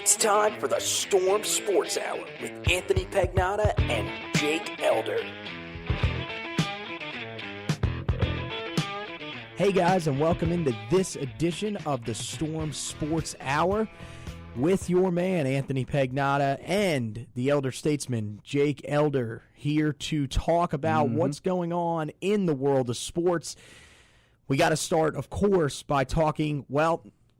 It's time for the Storm Sports Hour with Anthony Pagnotta and Jake Elder. Hey guys, and welcome into this edition of the Storm Sports Hour with your man Anthony Pagnotta and the elder statesman Jake Elder, here to talk about what's going on in the world of sports. We got to start, of course, by talking,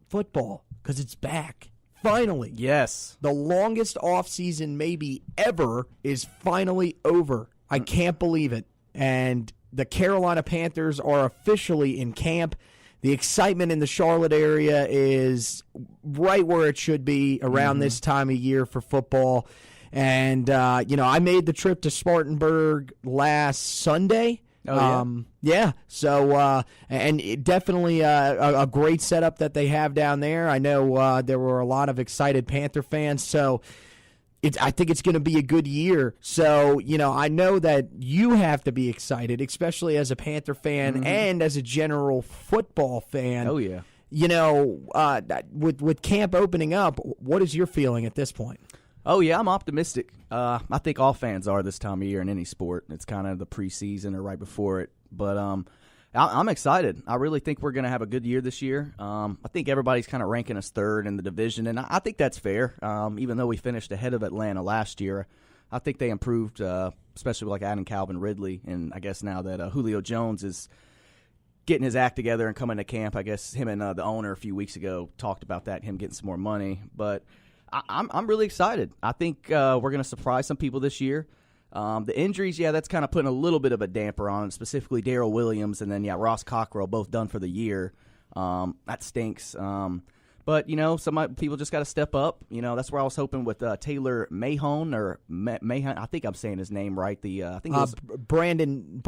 football, because it's back. Finally. Yes. The longest offseason maybe ever is finally over. I can't believe it. And the Carolina Panthers are officially in camp. The excitement in the Charlotte area is right where it should be around this time of year for football. And, I made the trip to Spartanburg last Sunday. Oh, yeah. So, and it definitely a great setup that they have down there. I know there were a lot of excited Panther fans, so I think it's going to be a good year. So, I know that you have to be excited, especially as a Panther fan and as a general football fan. Oh, yeah. With camp opening up, what is your feeling at this point? Oh, yeah, I'm optimistic. I think all fans are this time of year in any sport. It's kind of the preseason or right before it. But I'm excited. I really think we're going to have a good year this year. I think everybody's kind of ranking us third in the division, and I think that's fair. Even though we finished ahead of Atlanta last year, I think they improved, especially like adding Calvin Ridley. And I guess now that Julio Jones is getting his act together and coming to camp, I guess him and the owner a few weeks ago talked about that, him getting some more money. But I'm really excited. I think we're going to surprise some people this year. The injuries, that's kind of putting a little bit of a damper on it, specifically Darrell Williams and then, Ross Cockrell, both done for the year. That stinks. But, some people just got to step up. That's where I was hoping with Taylor Mahone or Mahone. I think I'm saying his name right. I think it was Brandon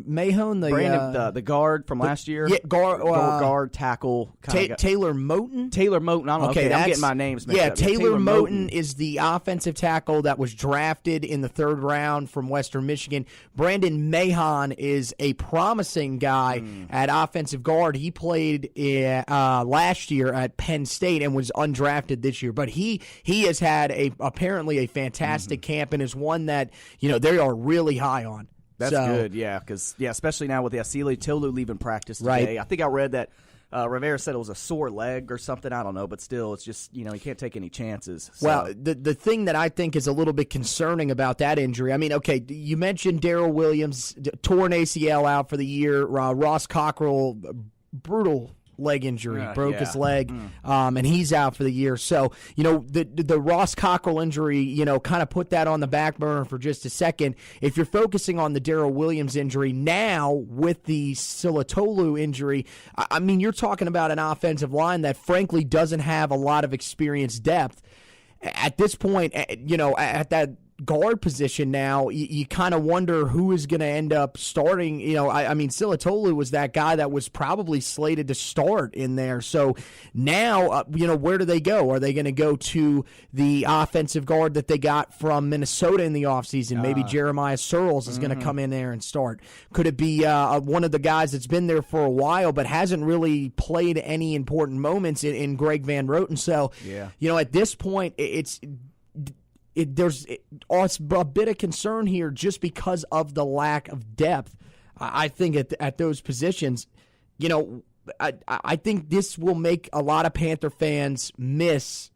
Mahone, the guard from last year. Yeah, guard tackle. Taylor Moton. Taylor Moton. I don't know. Okay, I'm getting my names mixed up. Taylor Moton is the offensive tackle that was drafted in the third round from Western Michigan. Brandon Mahone is a promising guy at offensive guard. He played last year at Penn State and was undrafted this year, but he has had apparently a fantastic camp and is one that they are really high on. That's good, because especially now with the Asili Tolu leaving practice today. Right. I think I read that Rivera said it was a sore leg or something. I don't know, but still, it's just you can't take any chances. So. Well, the thing that I think is a little bit concerning about that injury, you mentioned Darrell Williams, torn ACL out for the year. Ross Cockrell, brutal leg injury, broke his leg, and he's out for the year. So, the Ross Cockrell injury, kind of put that on the back burner for just a second. If you're focusing on the Darrell Williams injury now with the Silatolu injury, you're talking about an offensive line that frankly doesn't have a lot of experience depth. At this point, at that guard position now, you kind of wonder who is going to end up starting. Silatolu was that guy that was probably slated to start in there. So now, where do they go? Are they going to go to the offensive guard that they got from Minnesota in the offseason? Maybe Jeremiah Searles is going to come in there and start. Could it be one of the guys that's been there for a while but hasn't really played any important moments in Greg Van Roten? So, at this point, there's a bit of concern here just because of the lack of depth. I think at those positions, I think this will make a lot of Panther fans miss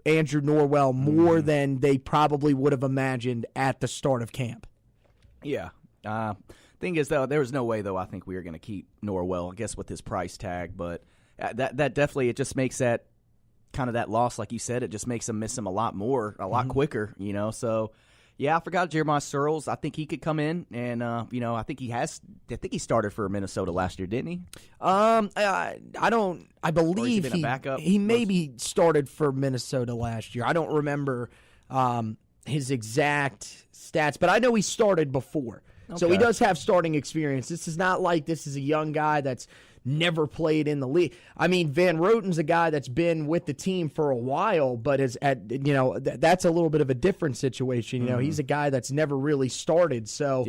Andrew Norwell more than they probably would have imagined at the start of camp. Yeah. Thing is, though, there was no way, though, I think we were going to keep Norwell, I guess, with his price tag. But that definitely, it just makes that kind of that loss, like you said, it just makes them miss him a lot quicker, So, I forgot Jeremiah Searles. I think he could come in, and I think he started for Minnesota last year, didn't he? I believe he maybe started for Minnesota last year. I don't remember his exact stats, but I know he started before. Okay. So he does have starting experience. This is not like this is a young guy that's never played in the league. Van Roten's a guy that's been with the team for a while, but is that's a little bit of a different situation. He's a guy that's never really started. So,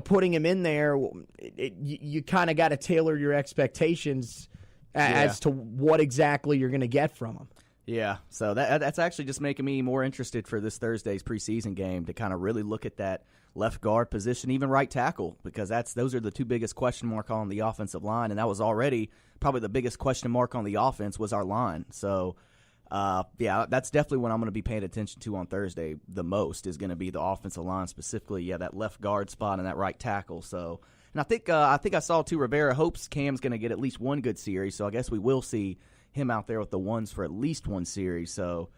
putting him in there, you kind of got to tailor your expectations as to what exactly you're going to get from him. Yeah, so that's actually just making me more interested for this Thursday's preseason game to kind of really look at that left guard position, even right tackle, because those are the two biggest question mark on the offensive line, and that was already probably the biggest question mark on the offense was our line. So, yeah, that's definitely what I'm going to be paying attention to on Thursday the most is going to be the offensive line, specifically, that left guard spot and that right tackle. So, and I think I saw too, Rivera hopes Cam's going to get at least one good series, so I guess we will see him out there with the ones for at least one series. So,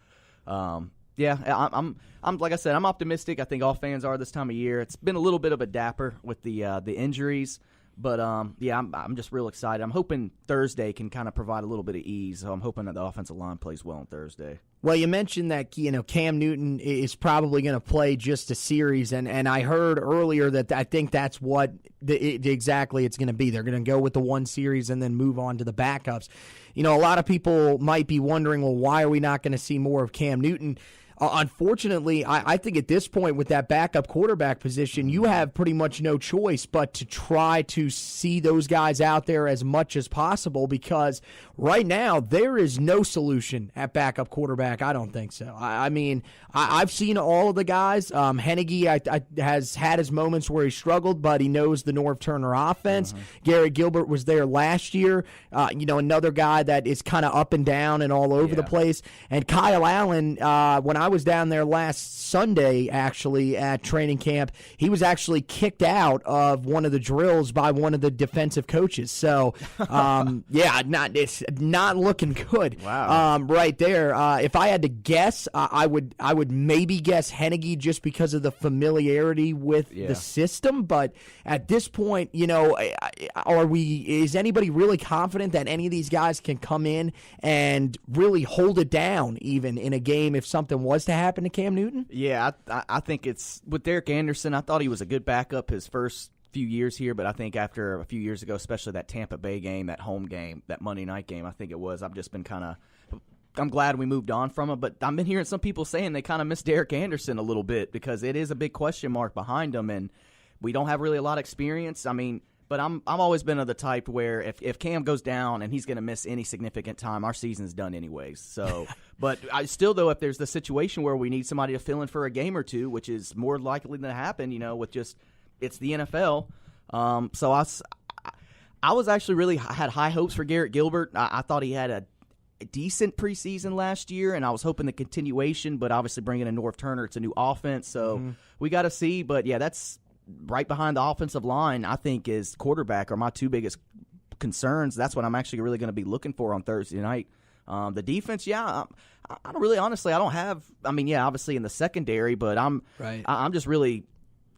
yeah, I'm like I said, I'm optimistic. I think all fans are this time of year. It's been a little bit of a dapper with the injuries, but yeah, I'm just real excited. I'm hoping Thursday can kind of provide a little bit of ease. So I'm hoping that the offensive line plays well on Thursday. Well, you mentioned that Cam Newton is probably going to play just a series, and I heard earlier that I think that's what exactly it's going to be. They're going to go with the one series and then move on to the backups. A lot of people might be wondering, well, why are we not going to see more of Cam Newton? Unfortunately, I think at this point with that backup quarterback position, you have pretty much no choice but to try to see those guys out there as much as possible because right now there is no solution at backup quarterback. I don't think so. I mean, I've seen all of the guys. Henneke has had his moments where he struggled, but he knows the Norv Turner offense. Garrett Gilbert was there last year. Another guy that is kind of up and down and all over the place. And Kyle Allen, when I was down there last Sunday, actually, at training camp, he was actually kicked out of one of the drills by one of the defensive coaches. So, it's not looking good. Wow. Right there. If I had to guess, I would maybe guess Henneke just because of the familiarity with the system. But at this point, is anybody really confident that any of these guys can come in and really hold it down even in a game if something was to happen to Cam Newton? Yeah, I think it's with Derek Anderson. I thought he was a good backup his first few years here, but I think after a few years ago, especially that Tampa Bay game, that home game, that Monday night game, I think it was, I've just been I'm glad we moved on from him, but I've been hearing some people saying they kind of miss Derek Anderson a little bit because it is a big question mark behind him, and we don't have really a lot of experience. I mean, but I'm always been of the type where if Cam goes down and he's going to miss any significant time, our season's done anyways. So, but I still, though, if there's the situation where we need somebody to fill in for a game or two, which is more likely to happen, with just it's the NFL. So I was actually really had high hopes for Garrett Gilbert. I thought he had a decent preseason last year, and I was hoping the continuation, but obviously bringing in Norv Turner, it's a new offense, so we got to see. But, yeah, that's right behind the offensive line, I think, is quarterback are my two biggest concerns. That's what I'm actually really going to be looking for on Thursday night. The defense, I don't really, honestly, I don't have, obviously in the secondary, but I'm just really,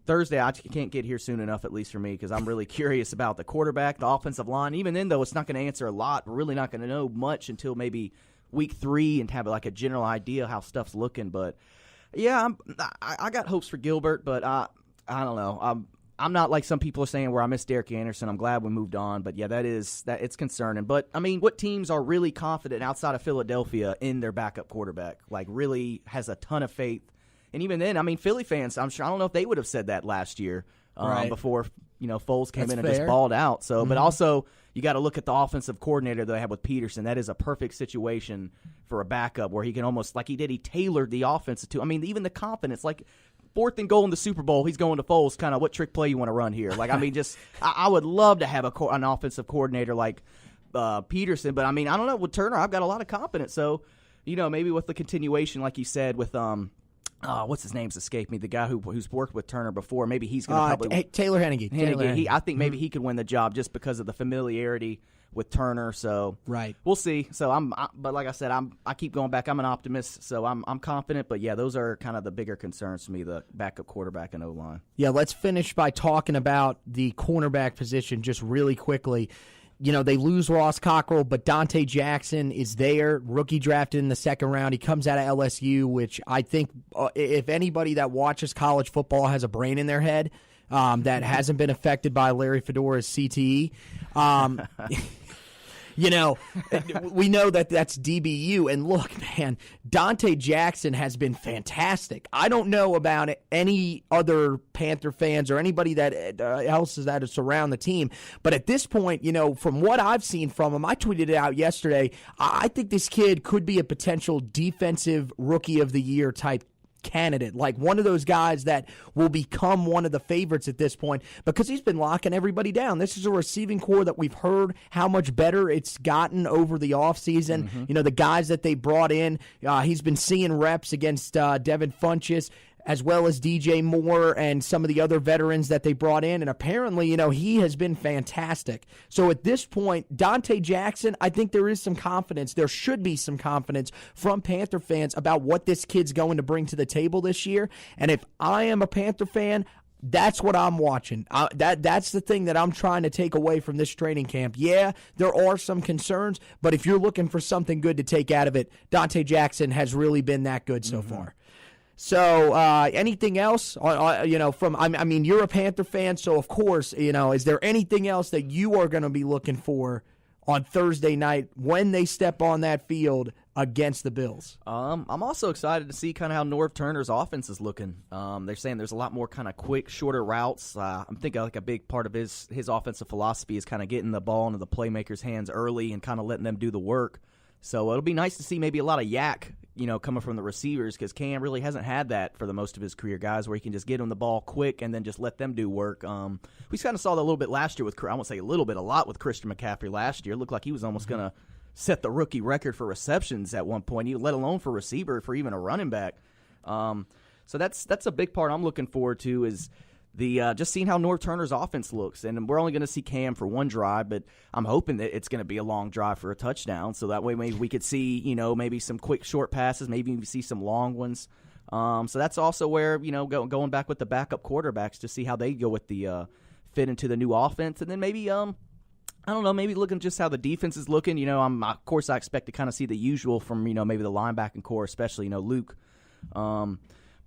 Thursday, I can't get here soon enough, at least for me, because I'm really curious about the quarterback, the offensive line. Even then, though, it's not going to answer a lot. We're really not going to know much until maybe week 3 and have like a general idea how stuff's looking. But, yeah, I got hopes for Gilbert, but I don't know. I'm not like some people are saying where I miss Derek Anderson. I'm glad we moved on, but yeah, it's concerning. But I mean, what teams are really confident outside of Philadelphia in their backup quarterback? Like, really has a ton of faith. And even then, I mean, Philly fans, I don't know if they would have said that last year before Foles came in and just balled out. So, but also you got to look at the offensive coordinator that they have with Peterson. That is a perfect situation for a backup where he can almost like he tailored the offense to. I mean, even the confidence, like. 4th and goal in the Super Bowl, he's going to Foles, kind of what trick play you want to run here. Like, I mean, just I would love to have an offensive coordinator like Peterson, but I mean, I don't know. With Turner, I've got a lot of confidence. So, maybe with the continuation, like you said, with what's his name's escaped me, the guy who's worked with Turner before, maybe he's going to probably Taylor Henneke. I think maybe he could win the job just because of the familiarity with Turner, so we'll see. So but like I said, I keep going back. I'm an optimist, so I'm confident. But yeah, those are kind of the bigger concerns for me: the backup quarterback and O-line. Yeah, let's finish by talking about the cornerback position just really quickly. They lose Ross Cockrell, but Dante Jackson is there, rookie drafted in the 2nd round. He comes out of LSU, which I think if anybody that watches college football has a brain in their head that hasn't been affected by Larry Fedora's CTE. You know, we know that that's DBU. And look, man, Dante Jackson has been fantastic. I don't know about any other Panther fans or anybody that else that is around the team, but at this point, you know, from what I've seen from him, I tweeted it out yesterday. I think this kid could be a potential defensive rookie of the year type candidate, like one of those guys that will become one of the favorites at this point because he's been locking everybody down. This is a receiving core that we've heard how much better it's gotten over the offseason. You know, the guys that they brought in, he's been seeing reps against Devin Funchess as well as DJ Moore and some of the other veterans that they brought in. And apparently, you know, he has been fantastic. So at this point, Dante Jackson, I think there is some confidence. There should be some confidence from Panther fans about what this kid's going to bring to the table this year. And if I am a Panther fan, that's what I'm watching. That's the thing that I'm trying to take away from this training camp. Yeah, there are some concerns, but if you're looking for something good to take out of it, Dante Jackson has really been that good so far. So, anything else? You know, I mean, you're a Panther fan, so of course, you know, is there anything else that you are going to be looking for on Thursday night when they step on that field against the Bills? I'm also excited to see kind of how Norv Turner's offense is looking. They're saying there's a lot more kind of quick, shorter routes. I'm thinking like a big part of his offensive philosophy is kind of getting the ball into the playmakers' hands early and kind of letting them do the work. So it'll be nice to see maybe a lot of yak, you know, coming from the receivers because Cam really hasn't had that for the most of his career, guys, where he can just get them the ball quick and then just let them do work. We kind of saw that a little bit last year with, I won't say a little bit, a lot with Christian McCaffrey last year. It looked like he was almost going to set the rookie record for receptions at one point, let alone for receiver, for even a running back. So that's a big part I'm looking forward to is the just seeing how Norv Turner's offense looks. And we're only going to see Cam for one drive, but I'm hoping that it's going to be a long drive for a touchdown. So that way maybe we could see, you know, maybe some quick short passes, maybe we see some long ones. So that's also where, you know, going back with the backup quarterbacks to see how they go with the fit into the new offense. And then maybe, I don't know, maybe looking just how the defense is looking. You know, of course I expect to kind of see the usual from, you know, maybe the linebacking core, especially, you know, Luke.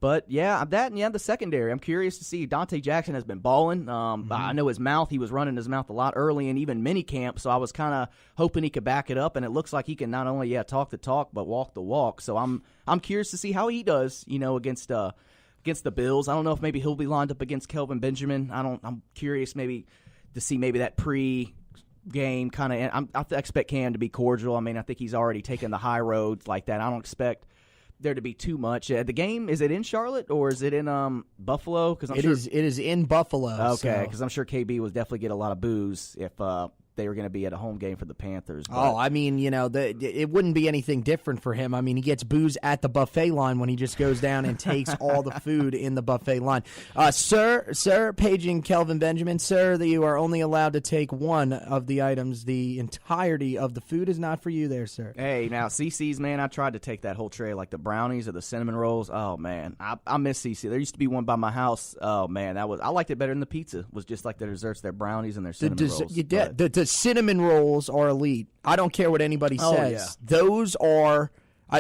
But, yeah, the secondary. I'm curious to see. Dante Jackson has been balling. I know he was running his mouth a lot early and even mini camp, so I was kind of hoping he could back it up, and it looks like he can not only, talk the talk, but walk the walk. So I'm curious to see how he does, you know, against the Bills. I don't know if maybe he'll be lined up against Kelvin Benjamin. I'm curious maybe to see maybe that pre-game kind of – I expect Cam to be cordial. I mean, I think he's already taken the high road like that. I don't expect – there to be too much. The game, is it in Charlotte or is it in Buffalo? Because it is in Buffalo. Okay, because I'm sure KB would definitely get a lot of boos if they were going to be at a home game for the Panthers. But. Oh, I mean, you know, it wouldn't be anything different for him. I mean, he gets booze at the buffet line when he just goes down and takes all the food in the buffet line. Sir, paging Kelvin Benjamin, sir, that you are only allowed to take one of the items. The entirety of the food is not for you there, sir. Hey, now, CC's, man, I tried to take that whole tray, like the brownies or the cinnamon rolls. Oh, man, I miss CC. There used to be one by my house. Oh, man, I liked it better than the pizza. It was just like the desserts, their brownies and their cinnamon rolls. The cinnamon rolls are elite. I don't care what anybody says. Yeah. Those are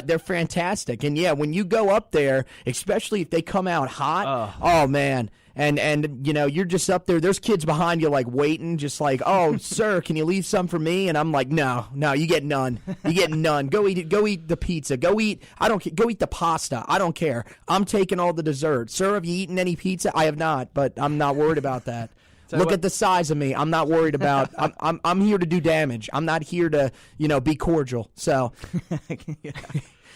they're fantastic. And yeah, when you go up there, especially if they come out hot, oh man. And you know, you're just up there. There's kids behind you like waiting, just like, "Oh, sir, can you leave some for me?" And I'm like, "No, you get none. You get none. Go eat it. Go eat the pizza. Go eat. I don't care. Go eat the pasta. I don't care. I'm taking all the dessert. Sir, have you eaten any pizza? I have not, but I'm not worried about that." Look at the size of me. I'm not worried about. I'm here to do damage. I'm not here to, you know, be cordial. So, yeah.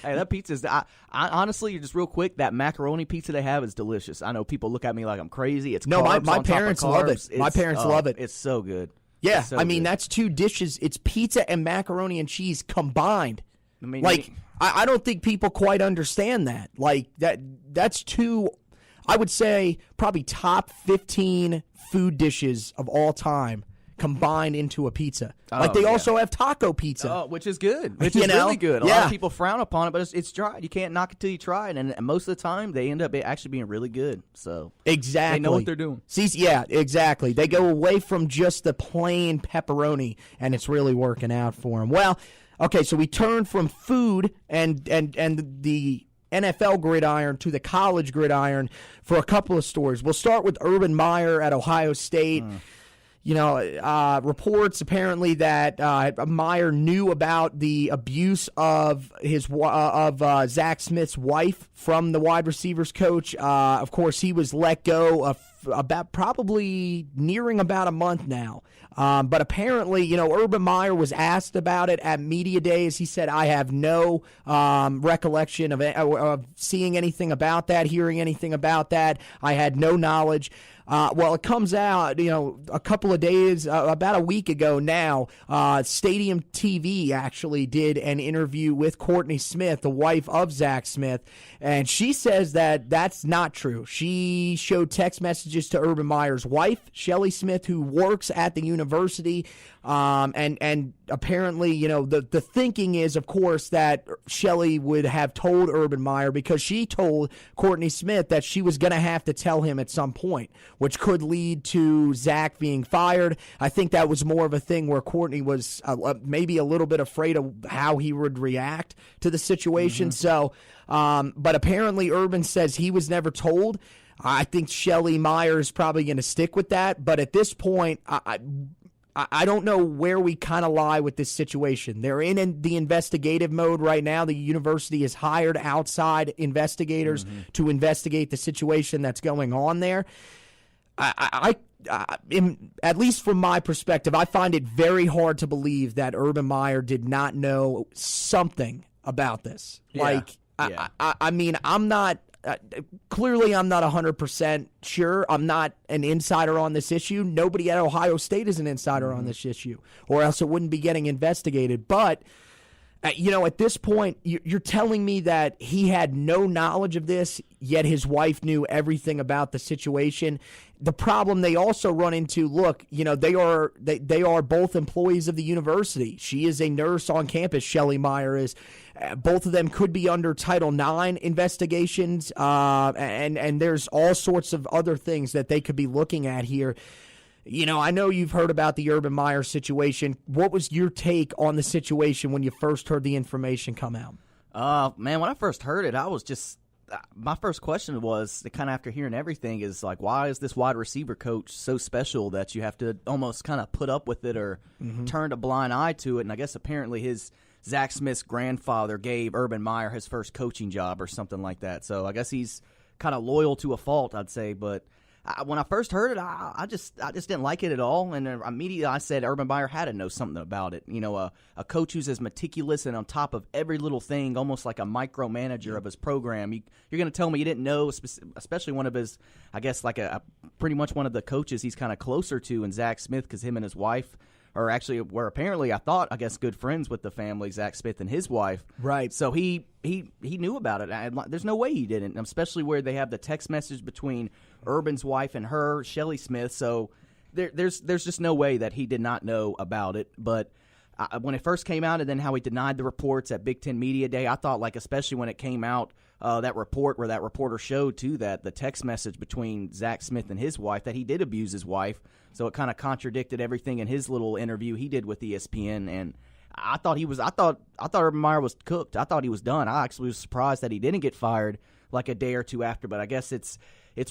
Hey, that pizza's. I honestly, just real quick, that macaroni pizza they have is delicious. I know people look at me like I'm crazy. It's no, carbs my on parents top of carbs. love it. My parents love it. It's so good. Yeah, so I mean good. that's two dishes. It's pizza and macaroni and cheese combined. I mean, like I don't think people quite understand that. Like that's two. I would say probably top 15 food dishes of all time combined into a pizza. Like they also have taco pizza. Which is good. Which is really good. A lot of people frown upon it, but it's dry. You can't knock it till you try it. And most of the time, they end up actually being really good. So exactly. They know what they're doing. See, yeah, exactly. They go away from just the plain pepperoni, and it's really working out for them. Well, okay, so we turn from food and the NFL gridiron to the college gridiron for a couple of stories. We'll start with Urban Meyer at Ohio State. reports apparently that Meyer knew about the abuse of Zach Smith's wife from the wide receivers coach. Of course, he was let go about probably nearing about a month now. But apparently, Urban Meyer was asked about it at media days. He said, "I have no recollection of seeing anything about that, hearing anything about that. I had no knowledge." Well, it comes out, a couple of days, about a week ago now, Stadium TV actually did an interview with Courtney Smith, the wife of Zach Smith, and she says that that's not true. She showed text messages to Urban Meyer's wife, Shelly Smith, who works at the university, and apparently, the thinking is, of course, that Shelly would have told Urban Meyer because she told Courtney Smith that she was going to have to tell him at some point, which could lead to Zach being fired. I think that was more of a thing where Courtney was maybe a little bit afraid of how he would react to the situation. So, but apparently Urban says he was never told. I think Shelly Meyer is probably going to stick with that. But at this point, I don't know where we kind of lie with this situation. They're in the investigative mode right now. The university has hired outside investigators to investigate the situation that's going on there. At least from my perspective, I find it very hard to believe that Urban Meyer did not know something about this. Yeah. I mean, I'm not. Clearly, I'm not 100% sure. I'm not an insider on this issue. Nobody at Ohio State is an insider on this issue, or else it wouldn't be getting investigated. But, at this point, you're telling me that he had no knowledge of this, yet his wife knew everything about the situation. The problem they also run into, they are both employees of the university. She is a nurse on campus, Shelly Meyer is. Both of them could be under Title IX investigations, and there's all sorts of other things that they could be looking at here. I know you've heard about the Urban Meyer situation. What was your take on the situation when you first heard the information come out? Man, when I first heard it, I was just my first question was, kind of after hearing everything, is like, why is this wide receiver coach so special that you have to almost kind of put up with it or turn a blind eye to it? And I guess apparently Zach Smith's grandfather gave Urban Meyer his first coaching job or something like that. So I guess he's kind of loyal to a fault, I'd say. But when I first heard it, I just didn't like it at all. And then immediately I said Urban Meyer had to know something about it. A coach who's as meticulous and on top of every little thing, almost like a micromanager of his program. You're going to tell me you didn't know, especially one of his, I guess, like pretty much one of the coaches he's kind of closer to in Zach Smith, because him and his wife or actually were apparently, I guess, good friends with the family, Zach Smith and his wife. Right. So he knew about it. There's no way he didn't, especially where they have the text message between Urban's wife and her, Shelly Smith. So there's just no way that he did not know about it. But when it first came out and then how he denied the reports at Big Ten Media Day, I thought, especially when it came out, that report where that reporter showed, too, that the text message between Zach Smith and his wife, that he did abuse his wife. So it kind of contradicted everything in his little interview he did with ESPN. And I thought Urban Meyer was cooked. I thought he was done. I actually was surprised that he didn't get fired like a day or two after. But I guess it's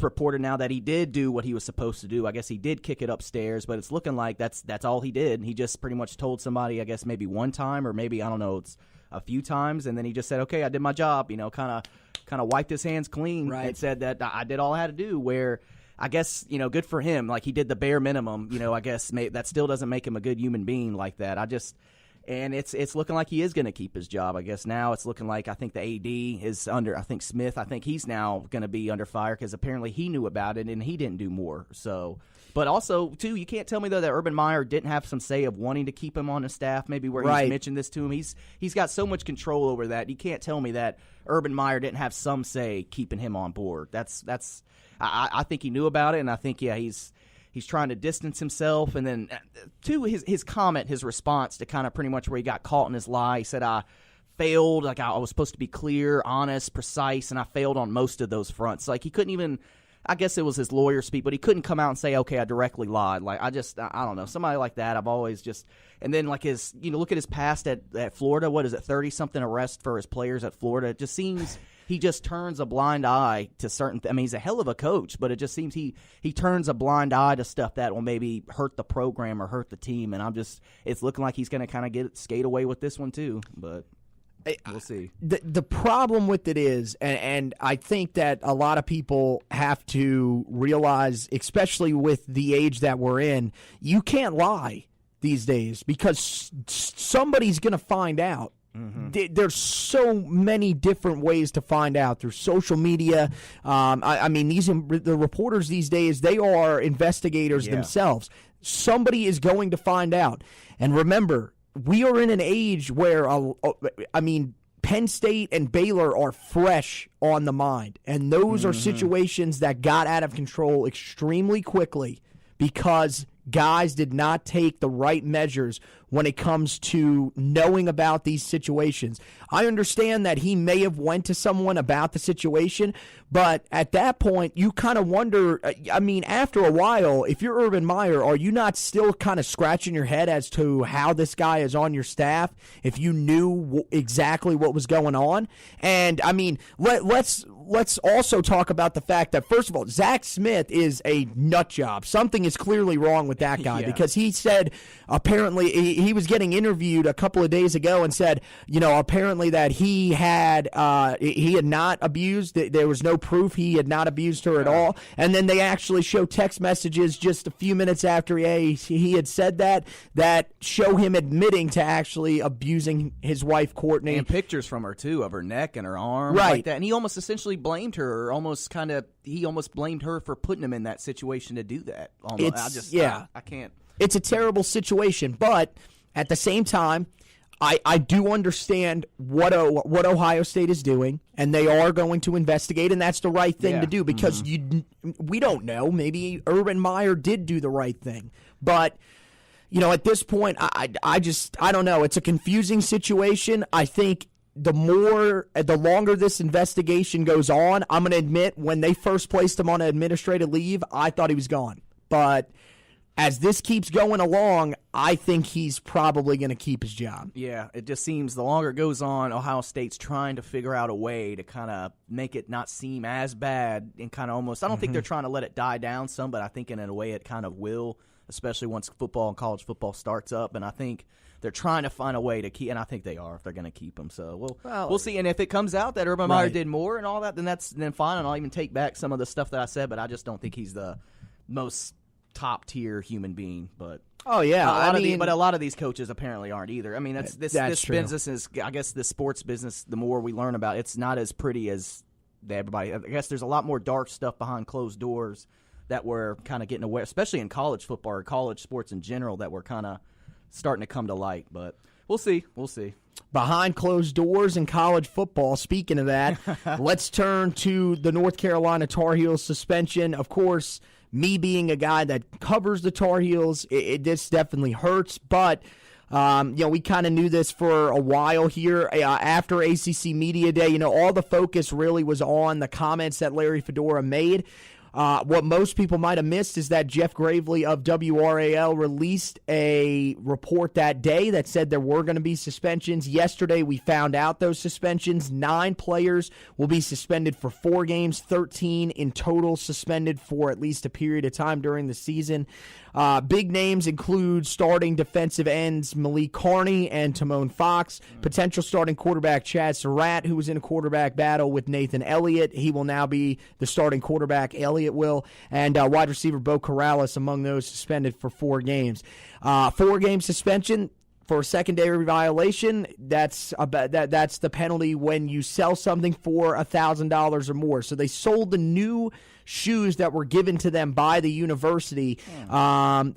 reported now that he did do what he was supposed to do. I guess he did kick it upstairs, but it's looking like that's all he did. He just pretty much told somebody, I guess maybe one time or maybe, I don't know, it's a few times, and then he just said, okay, I did my job, kind of wiped his hands clean. Right. And said that I did all I had to do, where I guess, good for him. Like, he did the bare minimum, I guess that still doesn't make him a good human being like that. And it's looking like he is going to keep his job. I guess now it's looking like I think the AD is under, I think Smith, I think he's now going to be under fire because apparently he knew about it and he didn't do more. So, but also, too, you can't tell me, though, that Urban Meyer didn't have some say of wanting to keep him on the staff, maybe where Right. he's mentioned this to him. He's got so much control over that. You can't tell me that Urban Meyer didn't have some say keeping him on board. I think he knew about it, and I think, he's trying to distance himself. And then, too, his comment, his response to kind of pretty much where he got caught in his lie, he said, I failed. Like, I was supposed to be clear, honest, precise, and I failed on most of those fronts. Like, he couldn't even, I guess it was his lawyer speak, but he couldn't come out and say, okay, I directly lied. Like, I don't know. Somebody like that, I've always just, and then like look at his past at Florida. What is it, 30-something arrests for his players at Florida. It just seems he just turns a blind eye to certain I mean, he's a hell of a coach, but it just seems he turns a blind eye to stuff that will maybe hurt the program or hurt the team, and it's looking like he's going to kind of skate away with this one too, but we'll see. The problem with it is, and I think that a lot of people have to realize, especially with the age that we're in, you can't lie these days because somebody's going to find out. There's so many different ways to find out through social media. I mean, the reporters these days, they are investigators themselves. Somebody is going to find out. And remember, we are in an age where, Penn State and Baylor are fresh on the mind. And those are situations that got out of control extremely quickly because guys did not take the right measures when it comes to knowing about these situations. I understand that he may have went to someone about the situation, but at that point, you kind of wonder, after a while, if you're Urban Meyer, are you not still kind of scratching your head as to how this guy is on your staff, if you knew exactly what was going on? And, let's also talk about the fact that, first of all, Zach Smith is a nut job. Something is clearly wrong with that guy because he said apparently he was getting interviewed a couple of days ago and said, apparently that he had not abused. There was no proof he had not abused her at all. And then they actually show text messages just a few minutes after he had said that show him admitting to actually abusing his wife, Courtney. And pictures from her, too, of her neck and her arm. Right. Like that. And he almost essentially blamed her, or he almost blamed her for putting him in that situation to do that. I can't. It's a terrible situation, but at the same time, I do understand what Ohio State is doing, and they are going to investigate, and that's the right thing to do because we don't know. Maybe Urban Meyer did do the right thing, but at this point, I don't know. It's a confusing situation. I think the longer this investigation goes on, I'm going to admit when they first placed him on administrative leave, I thought he was gone, but as this keeps going along, I think he's probably going to keep his job. Yeah, it just seems the longer it goes on, Ohio State's trying to figure out a way to kind of make it not seem as bad and kind of almost – I don't think they're trying to let it die down some, but I think in a way it kind of will, especially once football and college football starts up. And I think they're trying to find a way to keep – and I think they are if they're going to keep him. So we'll see. And if it comes out that Urban Meyer did more and all that, then fine, and I'll even take back some of the stuff that I said, but I just don't think he's the most – top tier human being, but but a lot of these coaches apparently aren't either. I mean, this business is, I guess, this sports business. The more we learn about, it's not as pretty as everybody. I guess there's a lot more dark stuff behind closed doors that we're kind of getting aware, especially in college football or college sports in general, that we're kind of starting to come to light. But we'll see. Behind closed doors in college football, speaking of that, let's turn to the North Carolina Tar Heels suspension. Of course, me being a guy that covers the Tar Heels, this definitely hurts, but we kind of knew this for a while here. After ACC Media Day, all the focus really was on the comments that Larry Fedora made. What most people might have missed is that Jeff Gravely of WRAL released a report that day that said there were going to be suspensions. Yesterday, we found out those suspensions. 9 players will be suspended for 4 games, 13 in total suspended for at least a period of time during the season. Big names include starting defensive ends Malik Carney and Timon Fox, potential starting quarterback Chad Surratt, who was in a quarterback battle with Nathan Elliott. He will now be the starting quarterback, Elliott will, and wide receiver Bo Corrales among those suspended for 4 games. 4-game suspension for a secondary violation. That's the penalty when you sell something for $1,000 or more. So they sold the new shoes that were given to them by the university. 9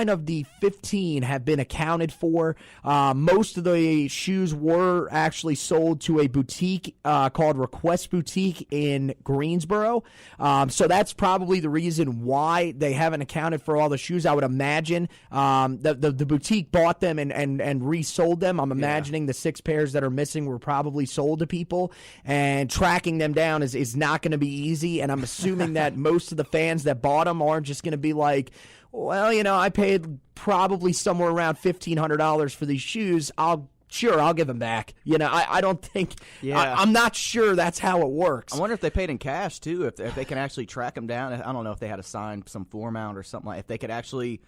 of the 15 have been accounted for. Most of the shoes were actually sold to a boutique called Request Boutique in Greensboro. So that's probably the reason why they haven't accounted for all the shoes. I would imagine the boutique bought them and resold them. I'm imagining the 6 pairs that are missing were probably sold to people, and tracking them down is not going to be easy, and I'm assuming that most of the fans that bought them aren't just going to be like, well, I paid probably somewhere around $1,500 for these shoes. I'll sure, I'll give him back. I don't think I'm not sure that's how it works. I wonder if they paid in cash too, if they can actually track him down. I don't know if they had to sign some form out or something if they could actually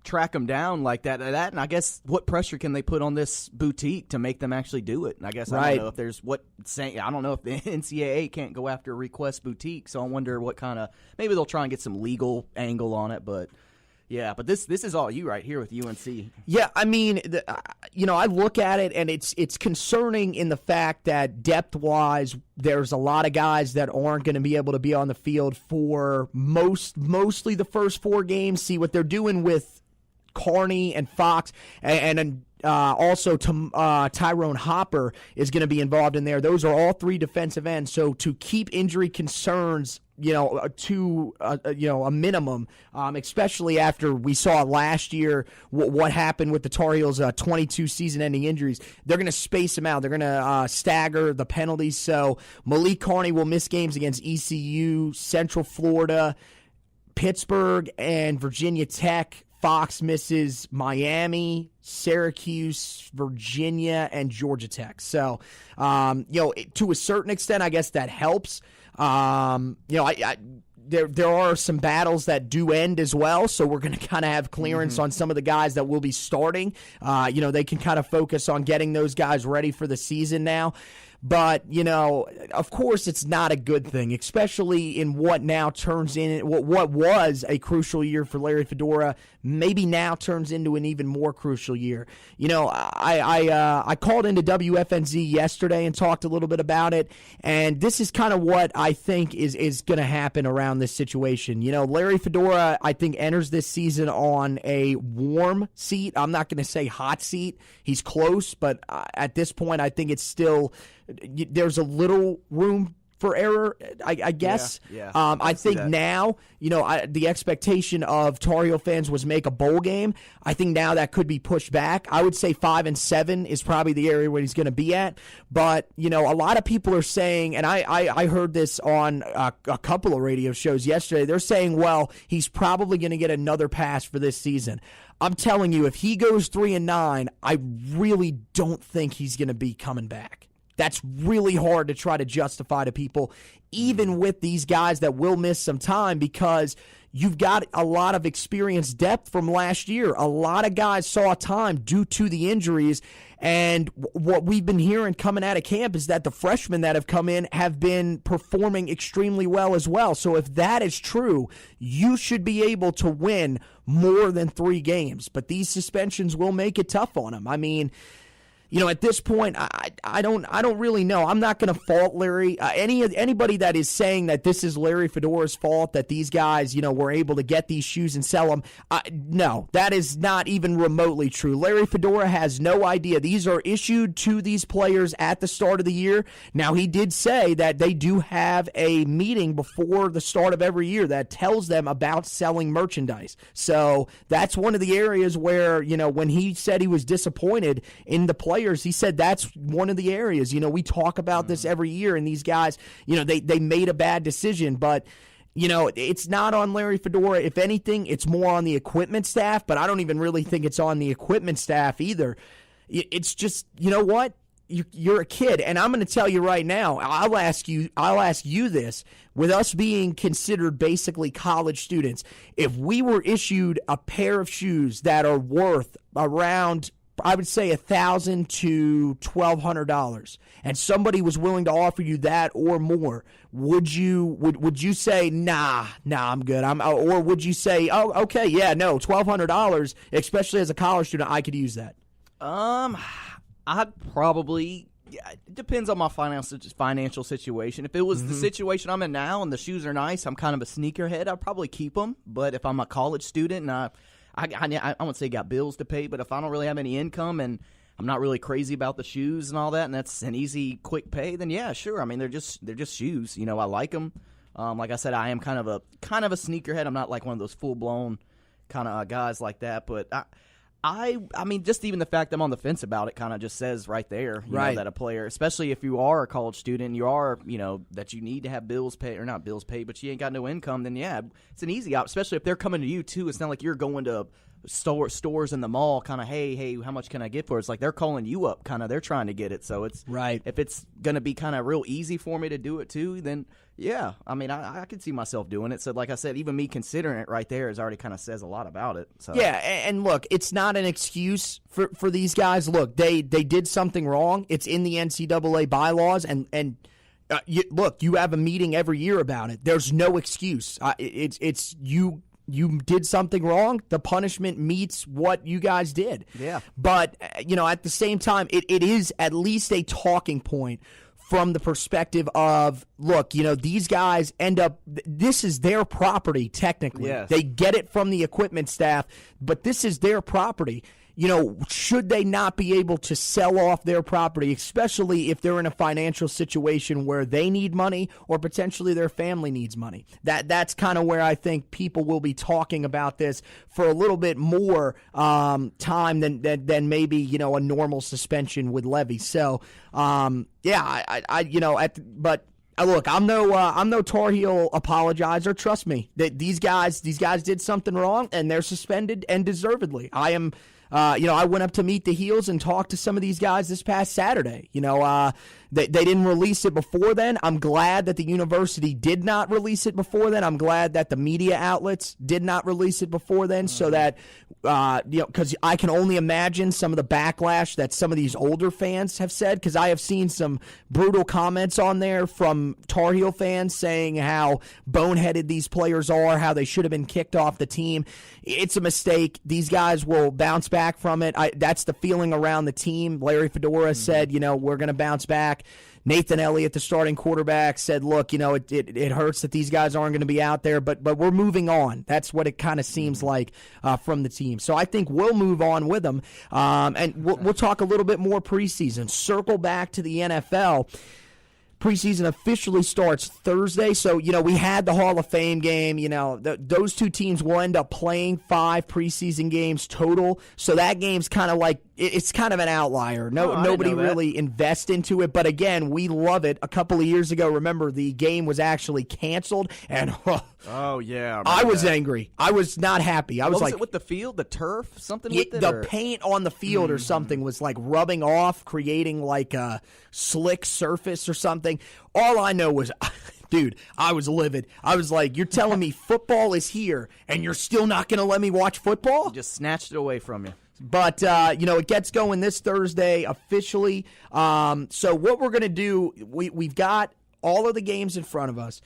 track them down like that, and I guess what pressure can they put on this boutique to make them actually do it? And I guess I don't know if there's I don't know if the NCAA can't go after a request boutique, so I wonder what kind of, maybe they'll try and get some legal angle on it, but yeah, but this is all you right here with UNC. Yeah, I mean, I look at it, and it's concerning in the fact that depth-wise, there's a lot of guys that aren't going to be able to be on the field for mostly the first 4 games. See what they're doing with Carney and Fox, and also Tyrone Hopper is going to be involved in there. Those are all 3 defensive ends. So to keep injury concerns, to a minimum, especially after we saw last year what happened with the Tar Heels' 22 season-ending injuries, they're going to space them out. They're going to stagger the penalties. So Malik Carney will miss games against ECU, Central Florida, Pittsburgh, and Virginia Tech. Fox misses Miami, Syracuse, Virginia, and Georgia Tech. So, to a certain extent, I guess that helps. There are some battles that do end as well, so we're going to kind of have clearance on some of the guys that will be starting. They can kind of focus on getting those guys ready for the season now. But, of course it's not a good thing, especially in what now turns in what was a crucial year for Larry Fedora, maybe now turns into an even more crucial year. I called into WFNZ yesterday and talked a little bit about it, and this is kind of what I think is going to happen around this situation. Larry Fedora, I think, enters this season on a warm seat. I'm not going to say hot seat. He's close, but at this point I think it's still – there's a little room for error, I guess. Yeah. I think now, the expectation of Tar Heel fans was make a bowl game. I think now that could be pushed back. I would say 5-7 is probably the area where he's going to be at. But, a lot of people are saying, and I heard this on a couple of radio shows yesterday, they're saying, well, he's probably going to get another pass for this season. I'm telling you, if he goes 3-9, I really don't think he's going to be coming back. That's really hard to try to justify to people, even with these guys that will miss some time, because you've got a lot of experience depth from last year. A lot of guys saw time due to the injuries, and what we've been hearing coming out of camp is that the freshmen that have come in have been performing extremely well as well. So if that is true, you should be able to win more than 3 games. But these suspensions will make it tough on them. I mean, at this point, I don't really know. I'm not going to fault Larry. Anybody that is saying that this is Larry Fedora's fault, that these guys, were able to get these shoes and sell them, no, that is not even remotely true. Larry Fedora has no idea. These are issued to these players at the start of the year. Now, he did say that they do have a meeting before the start of every year that tells them about selling merchandise. So that's one of the areas where, when he said he was disappointed in the players, he said that's one of the areas. We talk about this every year, and these guys, they made a bad decision, but it's not on Larry Fedora. If anything, it's more on the equipment staff, but I don't even really think it's on the equipment staff either. It's just, what? You're a kid, and I'm going to tell you right now, I'll ask you this, with us being considered basically college students, if we were issued a pair of shoes that are worth around, I would say, $1,000 to $1,200, and somebody was willing to offer you that or more, would you say nah, I'm good? Or would you say, oh, okay, yeah, no, $1,200, especially as a college student, I could use that? I'd probably. Yeah, it depends on my financial situation. If it was the situation I'm in now and the shoes are nice, I'm kind of a sneakerhead, I'd probably keep them. But if I'm a college student and I wouldn't say got bills to pay, but if I don't really have any income and I'm not really crazy about the shoes and all that, and that's an easy, quick pay, then yeah, sure. I mean, they're just shoes. I like them. Like I said, I am kind of a sneakerhead. I'm not like one of those full blown kind of guys like that, but I mean, just even the fact I'm on the fence about it kind of just says right there, you know, that a player, especially if you are a college student, you are, that you need to have bills paid, or not bills paid, but you ain't got no income, then yeah, it's an easy out, especially if they're coming to you too. It's not like you're going to stores in the mall kind of, hey, how much can I get for it? It's like they're calling you up, kind of they're trying to get it. So it's right. If it's going to be kind of real easy for me to do it too, then yeah, I mean, I could see myself doing it. So like I said, even me considering it right there is already kind of says a lot about it. So yeah, and look, it's not an excuse for these guys. Look, they did something wrong. It's in the NCAA bylaws, and you have a meeting every year about it. There's no excuse. It's you did something wrong. The punishment meets what you guys did. Yeah. But at the same time, it is at least a talking point from the perspective of, look, these guys end up, this is their property technically. Yes. They get it from the equipment staff, but this is their property. Should they not be able to sell off their property, especially if they're in a financial situation where they need money or potentially their family needs money? That's kind of where I think people will be talking about this for a little bit more time than maybe a normal suspension would levy. So but. Look, I'm no Tar Heel apologizer. Trust me, that these guys did something wrong and they're suspended and deservedly. I am. I went up to meet the Heels and talked to some of these guys this past Saturday. They didn't release it before then. I'm glad that the university did not release it before then. I'm glad that the media outlets did not release it before then, so that because I can only imagine some of the backlash that some of these older fans have said, because I have seen some brutal comments on there from Tar Heel fans saying how boneheaded these players are, how they should have been kicked off the team. It's a mistake. These guys will bounce back from it. That's the feeling around the team. Larry Fedora said, we're going to bounce back. Nathan Elliott, the starting quarterback, said, look, it hurts that these guys aren't going to be out there, but we're moving on. That's what it kind of seems like from the team. So I think we'll move on with them, and we'll talk a little bit more preseason. Circle back to the NFL. Preseason officially starts Thursday, so we had the Hall of Fame game. Those two teams will end up playing 5 preseason games total. So that game's kind of like it's kind of an outlier. Nobody really invests into it, but again, we love it. A couple of years ago, remember, the game was actually canceled, and oh yeah, I was angry. I was not happy. I was it with the field, the turf, something with it. The paint on the field or something was like rubbing off, creating like a slick surface or something. All I know was, dude, I was livid. I was like, you're telling me football is here and you're still not going to let me watch football? You just snatched it away from you. But, it gets going this Thursday officially. So what we're going to do, we've got all of the games in front of us.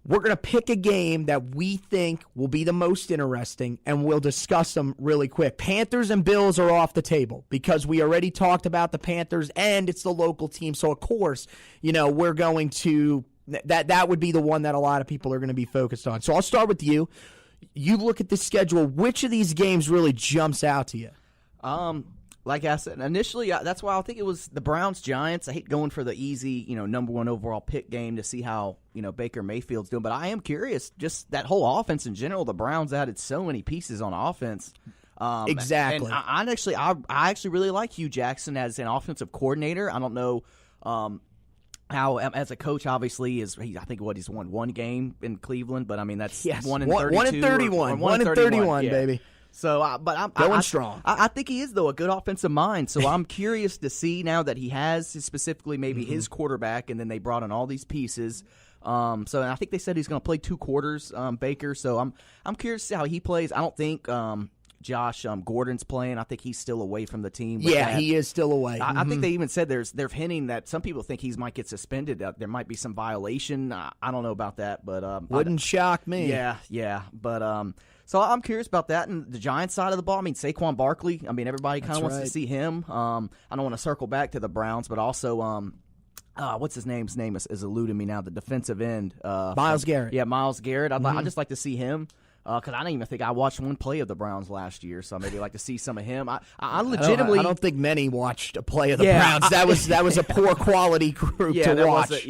We're going to pick a game that we think will be the most interesting, and we'll discuss them really quick. Panthers and Bills are off the table because we already talked about the Panthers, and it's the local team. So, of course, we're going to that would be the one that a lot of people are going to be focused on. So I'll start with you. You look at the schedule. Which of these games really jumps out to you? Like I said, initially, that's why I think it was the Browns-Giants. I hate going for the easy, number 1 overall pick game to see how, Baker Mayfield's doing. But I am curious, just that whole offense in general. The Browns added so many pieces on offense. Exactly. And I actually really like Hugh Jackson as an offensive coordinator. I don't know how, as a coach, obviously, I think he's won 1 game in Cleveland. But, I mean, that's 1 in 32. 1 in 31. 1 in 31, yeah. baby. So, but I'm going strong. I think he is, though, a good offensive mind. So I'm curious to see now that he has specifically maybe his quarterback, and then they brought in all these pieces. So I think they said he's going to play 2 quarters, Baker. So I'm curious to see how he plays. I don't think Josh Gordon's playing. I think he's still away from the team. He is still away. I think they even said they're hinting that some people think he might get suspended. There might be some violation. I don't know about that, but wouldn't shock me. Yeah, but so I'm curious about that. And the Giants side of the ball, I mean, Saquon Barkley, I mean, everybody kind of wants to see him. I don't want to circle back to the Browns, but also what's his name? His name is eluding me now. The defensive end. Myles Garrett. Yeah, Myles Garrett. I'd just like to see him. Because I don't even think I watched 1 play of the Browns last year, so maybe like to see some of him. I legitimately, I don't think many watched a play of the Browns. That was a poor quality group to watch.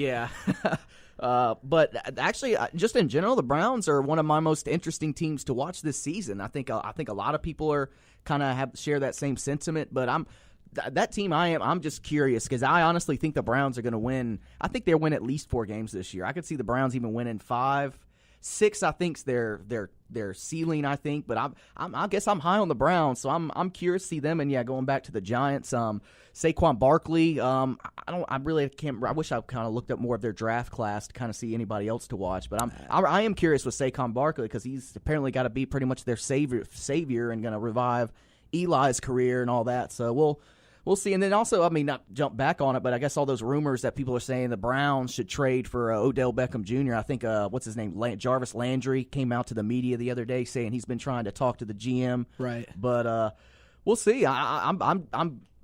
But actually, just in general, the Browns are one of my most interesting teams to watch this season. I think a lot of people are kind of share that same sentiment. But that team. I'm just curious because I honestly think the Browns are going to win. I think they'll win at least 4 games this year. I could see the Browns even winning 5. 6, I think's their ceiling, I think. But I guess I'm high on the Browns, so I'm curious to see them. And yeah, going back to the Giants, Saquon Barkley. I really can't. I wish I kind of looked up more of their draft class to kind of see anybody else to watch. But I am curious with Saquon Barkley because he's apparently got to be pretty much their savior and going to revive Eli's career and all that. So we'll see. And then also, I mean, not jump back on it, but I guess all those rumors that people are saying the Browns should trade for Odell Beckham Jr. I think, what's his name, Jarvis Landry came out to the media the other day saying he's been trying to talk to the GM. Right. But we'll see.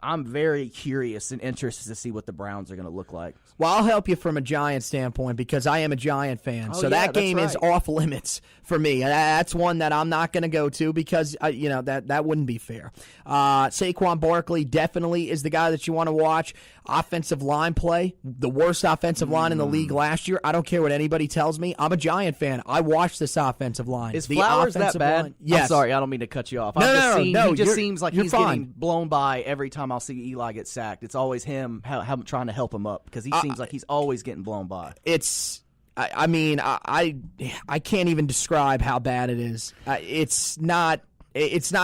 I'm very curious and interested to see what the Browns are going to look like. Well, I'll help you from a Giant standpoint because I am a Giant fan. Oh, so yeah, that game that's is right. off limits for me. That's one that I'm not going to go to because, that wouldn't be fair. Saquon Barkley definitely is the guy that you want to watch. Offensive line play, the worst offensive line in the league last year. I don't care what anybody tells me. I'm a Giant fan. I watched this offensive line. Is The Flowers that offensive bad? line- Yes. I'm sorry, I don't mean to cut you off. No, He just seems like you're he's fine. getting blown by every time I'll see Eli get sacked. It's always him trying to help him up because he seems like he's always getting blown by. I can't even describe how bad it is. It's not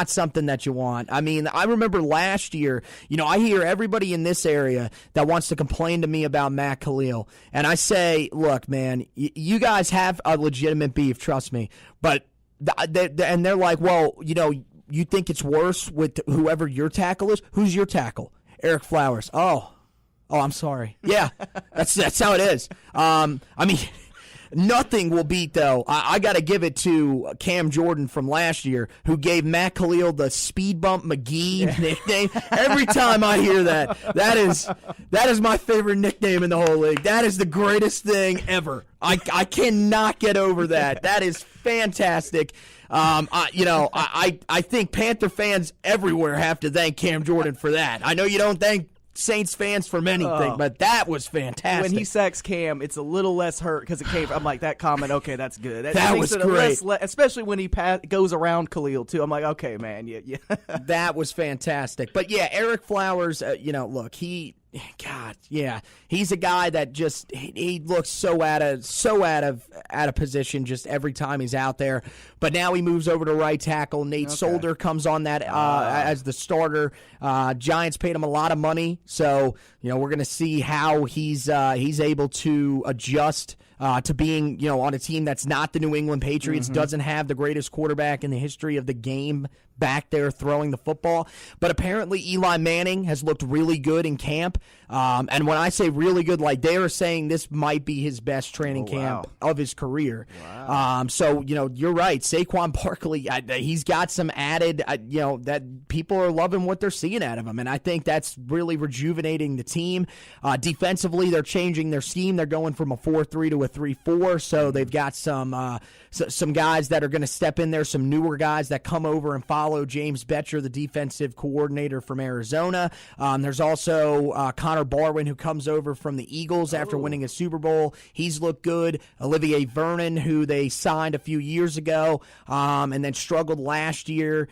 something that you want. I mean, I remember last year, I hear everybody in this area that wants to complain to me about Matt Khalil. And I say, look, man, you guys have a legitimate beef, trust me. But and they're like, well, you think it's worse with whoever your tackle is? Who's your tackle? Eric Flowers. Oh, I'm sorry. Yeah, that's how it is. Nothing will beat, though. I got to give it to Cam Jordan from last year, who gave Matt Khalil the Speed Bump McGee nickname. Every time I hear that is my favorite nickname in the whole league. That is the greatest thing ever. I cannot get over that. That is fantastic. I think Panther fans everywhere have to thank Cam Jordan for that. I know you don't thank Saints fans from anything, but that was fantastic. When he sacks Cam, it's a little less hurt because it came from, I'm like, that comment, okay, that's good. That makes was it great. especially when he goes around Khalil, too. I'm like, okay, man, yeah. That was fantastic. But, yeah, Eric Flowers, look, he's a guy that just he looks so out of position just every time he's out there. But now he moves over to right tackle. Nate Solder comes on that as the starter. Giants paid him a lot of money, so we're going to see how he's able to adjust to being on a team that's not the New England Patriots, doesn't have the greatest quarterback in the history of the game back there throwing the football. But apparently Eli Manning has looked really good in camp. And when I say really good, like they are saying this might be his best training camp of his career. Wow. So, you're right. Saquon Barkley, he's got some added, that people are loving what they're seeing out of him. And I think that's really rejuvenating the team. Defensively, they're changing their scheme. They're going from a 4-3 to a 3-4. So they've got some guys that are going to step in there, some newer guys that come over and follow James Betcher, the defensive coordinator from Arizona. There's also Connor Barwin, who comes over from the Eagles after winning a Super Bowl. He's looked good. Olivier Vernon, who they signed a few years ago and then struggled last year.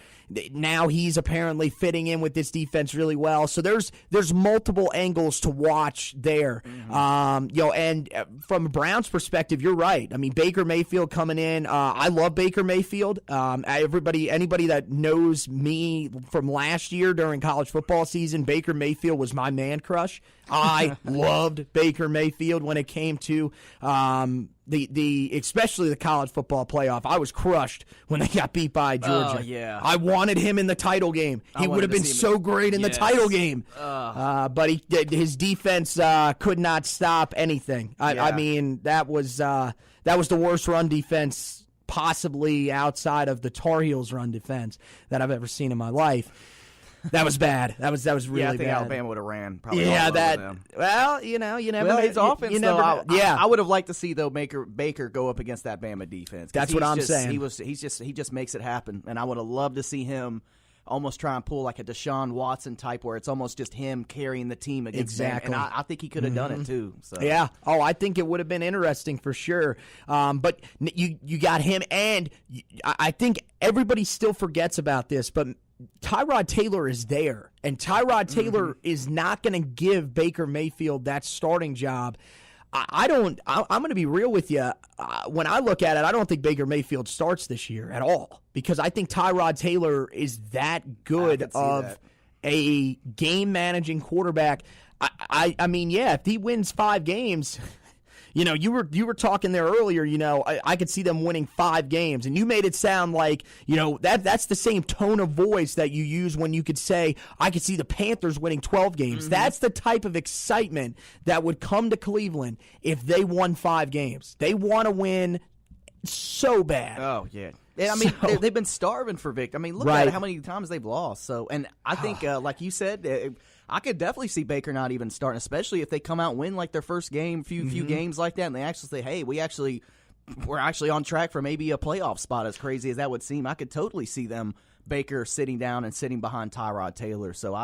Now he's apparently fitting in with this defense really well. So there's multiple angles to watch there. And from a Browns perspective, you're right. I mean, Baker Mayfield coming in. I love Baker Mayfield. Anybody that knows me from last year during college football season, Baker Mayfield was my man crush. I loved Baker Mayfield when it came to especially the college football playoff. I was crushed when they got beat by Georgia. Oh, yeah. I wanted him in the title game. He would have been so great in the title game. But his defense could not stop anything. I mean, that was the worst run defense possibly outside of the Tar Heels run defense that I've ever seen in my life. That was bad. That was really bad. I think Alabama would have ran. Probably them. Well, you never. Well, it's offense. You never. I would have liked to see though Baker go up against that Bama defense. That's what I'm saying. He just makes it happen, and I would have loved to see him almost try and pull like a Deshaun Watson type, where it's almost just him carrying the team against them. And I think he could have done it too. So. Yeah. Oh, I think it would have been interesting for sure. But you got him, and I think everybody still forgets about this, but Tyrod Taylor is there, and Tyrod Taylor is not going to give Baker Mayfield that starting job I'm going to be real with you. When I look at it, I don't think Baker Mayfield starts this year at all because I think Tyrod Taylor is that good of a game-managing quarterback. I mean, yeah, if he wins 5 games, you were talking there earlier, I could see them winning 5 games, and you made it sound like, that's the same tone of voice that you use when you could say, I could see the Panthers winning 12 games. Mm-hmm. That's the type of excitement that would come to Cleveland if they won 5 games. They want to win so bad. Oh, yeah. I mean, they've been starving for Vic. I mean, look at how many times they've lost. So, and I think, like you said, I could definitely see Baker not even starting, especially if they come out and win like their first game, few games like that, and they actually say, "Hey, we're actually on track for maybe a playoff spot." As crazy as that would seem, I could totally see them Baker sitting down and sitting behind Tyrod Taylor. So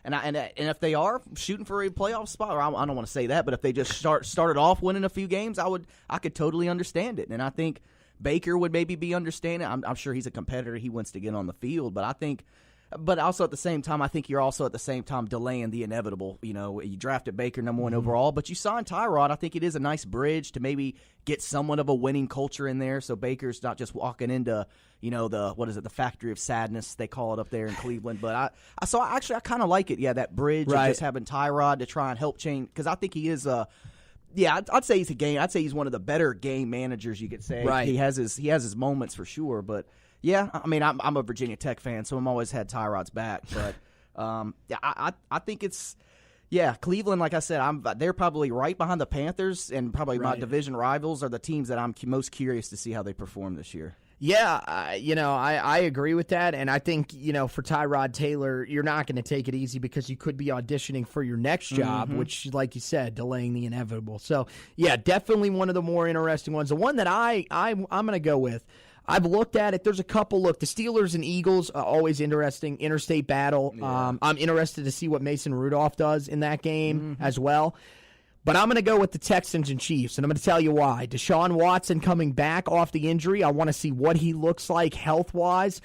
and if they are shooting for a playoff spot, or I don't want to say that, but if they just started off winning a few games, I could totally understand it, and I think Baker would maybe be understanding. I'm sure he's a competitor. He wants to get on the field. But also at the same time, I think you're also at the same time delaying the inevitable. You drafted Baker number 1 overall, but you signed Tyrod. I think it is a nice bridge to maybe get somewhat of a winning culture in there so Baker's not just walking into, the factory of sadness, they call it up there in Cleveland. But I kind of like it. Yeah, that bridge of just having Tyrod to try and help change, because I think he is I'd say he's one of the better game managers, you could say. Right. He has his moments for sure, but yeah, I mean, I'm a Virginia Tech fan, so I'm always had Tyrod's back. But I think it's Cleveland. Like I said, they're probably right behind the Panthers, and probably my division rivals are the teams that I'm most curious to see how they perform this year. Yeah, I agree with that, and I think, for Tyrod Taylor, you're not going to take it easy because you could be auditioning for your next job, which, like you said, delaying the inevitable. So, yeah, definitely one of the more interesting ones. The one that I'm going to go with, I've looked at it. There's a couple. Look, the Steelers and Eagles are always interesting. Interstate battle. Yeah. I'm interested to see what Mason Rudolph does in that game as well. But I'm going to go with the Texans and Chiefs, and I'm going to tell you why. Deshaun Watson coming back off the injury. I want to see what he looks like health-wise.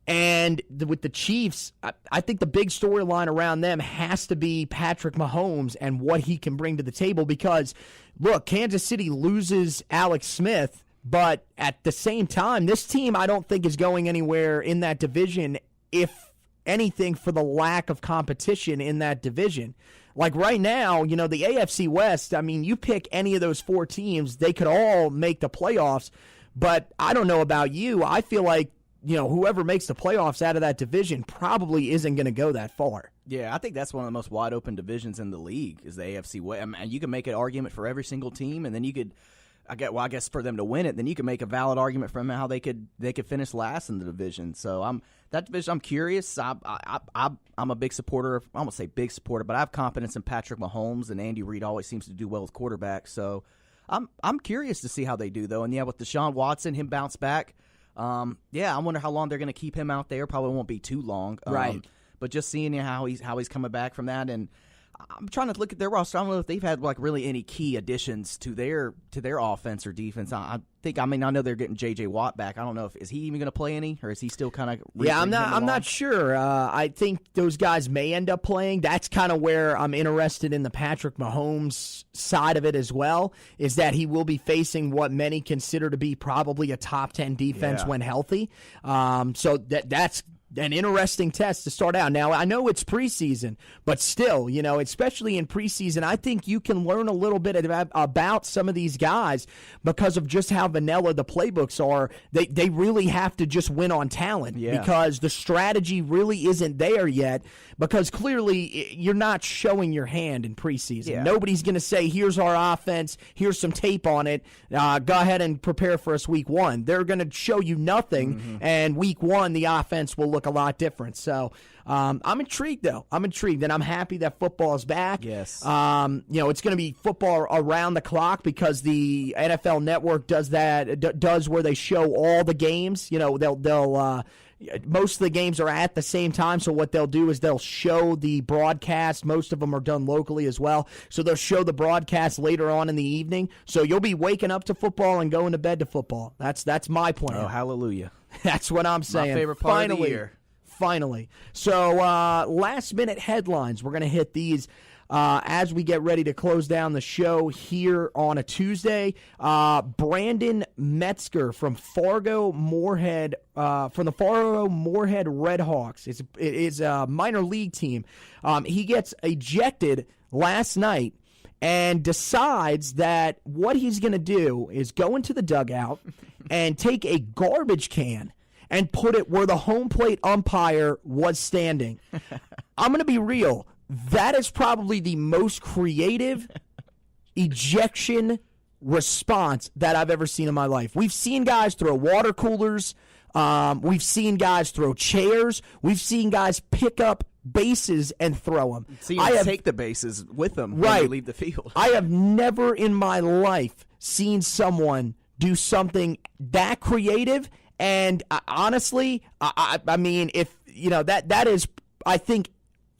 And with the Chiefs, I think the big storyline around them has to be Patrick Mahomes and what he can bring to the table because, look, Kansas City loses Alex Smith, but at the same time, this team I don't think is going anywhere in that division, if anything, for the lack of competition in that division. Like right now, the AFC West, I mean, you pick any of those 4 teams, they could all make the playoffs. But I don't know about you. I feel like, whoever makes the playoffs out of that division probably isn't going to go that far. Yeah, I think that's one of the most wide open divisions in the league is the AFC West. I mean, you can make an argument for every single team, and then you could I guess for them to win it, then you can make a valid argument for them how they could finish last in the division. So I'm curious. I'm a big supporter. I won't say big supporter, but I have confidence in Patrick Mahomes, and Andy Reid always seems to do well with quarterbacks. So I'm curious to see how they do though. And yeah, with Deshaun Watson, him bounce back. I wonder how long they're going to keep him out there. Probably won't be too long. Right. But just seeing how he's coming back from that, and I'm trying to look at their roster. I don't know if they've had like really any key additions to their offense or defense. I know they're getting J.J. Watt back. I don't know is he even going to play any, or is he still kind of? Yeah, I'm not sure. I think those guys may end up playing. That's kind of where I'm interested in the Patrick Mahomes side of it as well. Is that he will be facing what many consider to be probably a top 10 defense when healthy. So that's an interesting test to start out. Now, I know it's preseason, but still, especially in preseason, I think you can learn a little bit about some of these guys because of just how vanilla the playbooks are. They really have to just win on talent because the strategy really isn't there yet because clearly you're not showing your hand in preseason. Yeah. Nobody's going to say, here's our offense, here's some tape on it, go ahead and prepare for us week 1. They're going to show you nothing, and week 1 the offense will look a lot different. So I'm intrigued, though. And I'm happy that football is back. Yes. It's going to be football around the clock because the NFL Network does where they show all the games. They'll most of the games are at the same time, so what they'll do is they'll show the broadcast. Most of them are done locally as well, so they'll show the broadcast later on in the evening. So you'll be waking up to football and going to bed to football. That's my plan. Oh, hallelujah. That's what I'm saying. My favorite part of the year. Finally. So last-minute headlines. We're going to hit these as we get ready to close down the show here on a Tuesday. Brandon Metzger from Fargo Moorhead, from the Fargo Moorhead Redhawks. It is a minor league team. He gets ejected last night and decides that what he's going to do is go into the dugout and take a garbage can and put it where the home plate umpire was standing. I'm going to be real. That is probably the most creative ejection response that I've ever seen in my life. We've seen guys throw water coolers. We've seen guys throw chairs. We've seen guys pick up bases and throw them. See, you take the bases with them when you leave the field. I have never in my life seen someone do something that creative. And honestly, I mean, if you know that is, I think,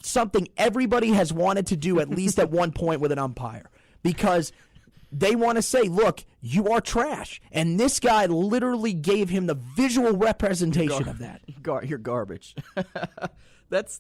something everybody has wanted to do at least at one point with an umpire, because they want to say, look, you are trash. And this guy literally gave him the visual representation of that. You're garbage. That's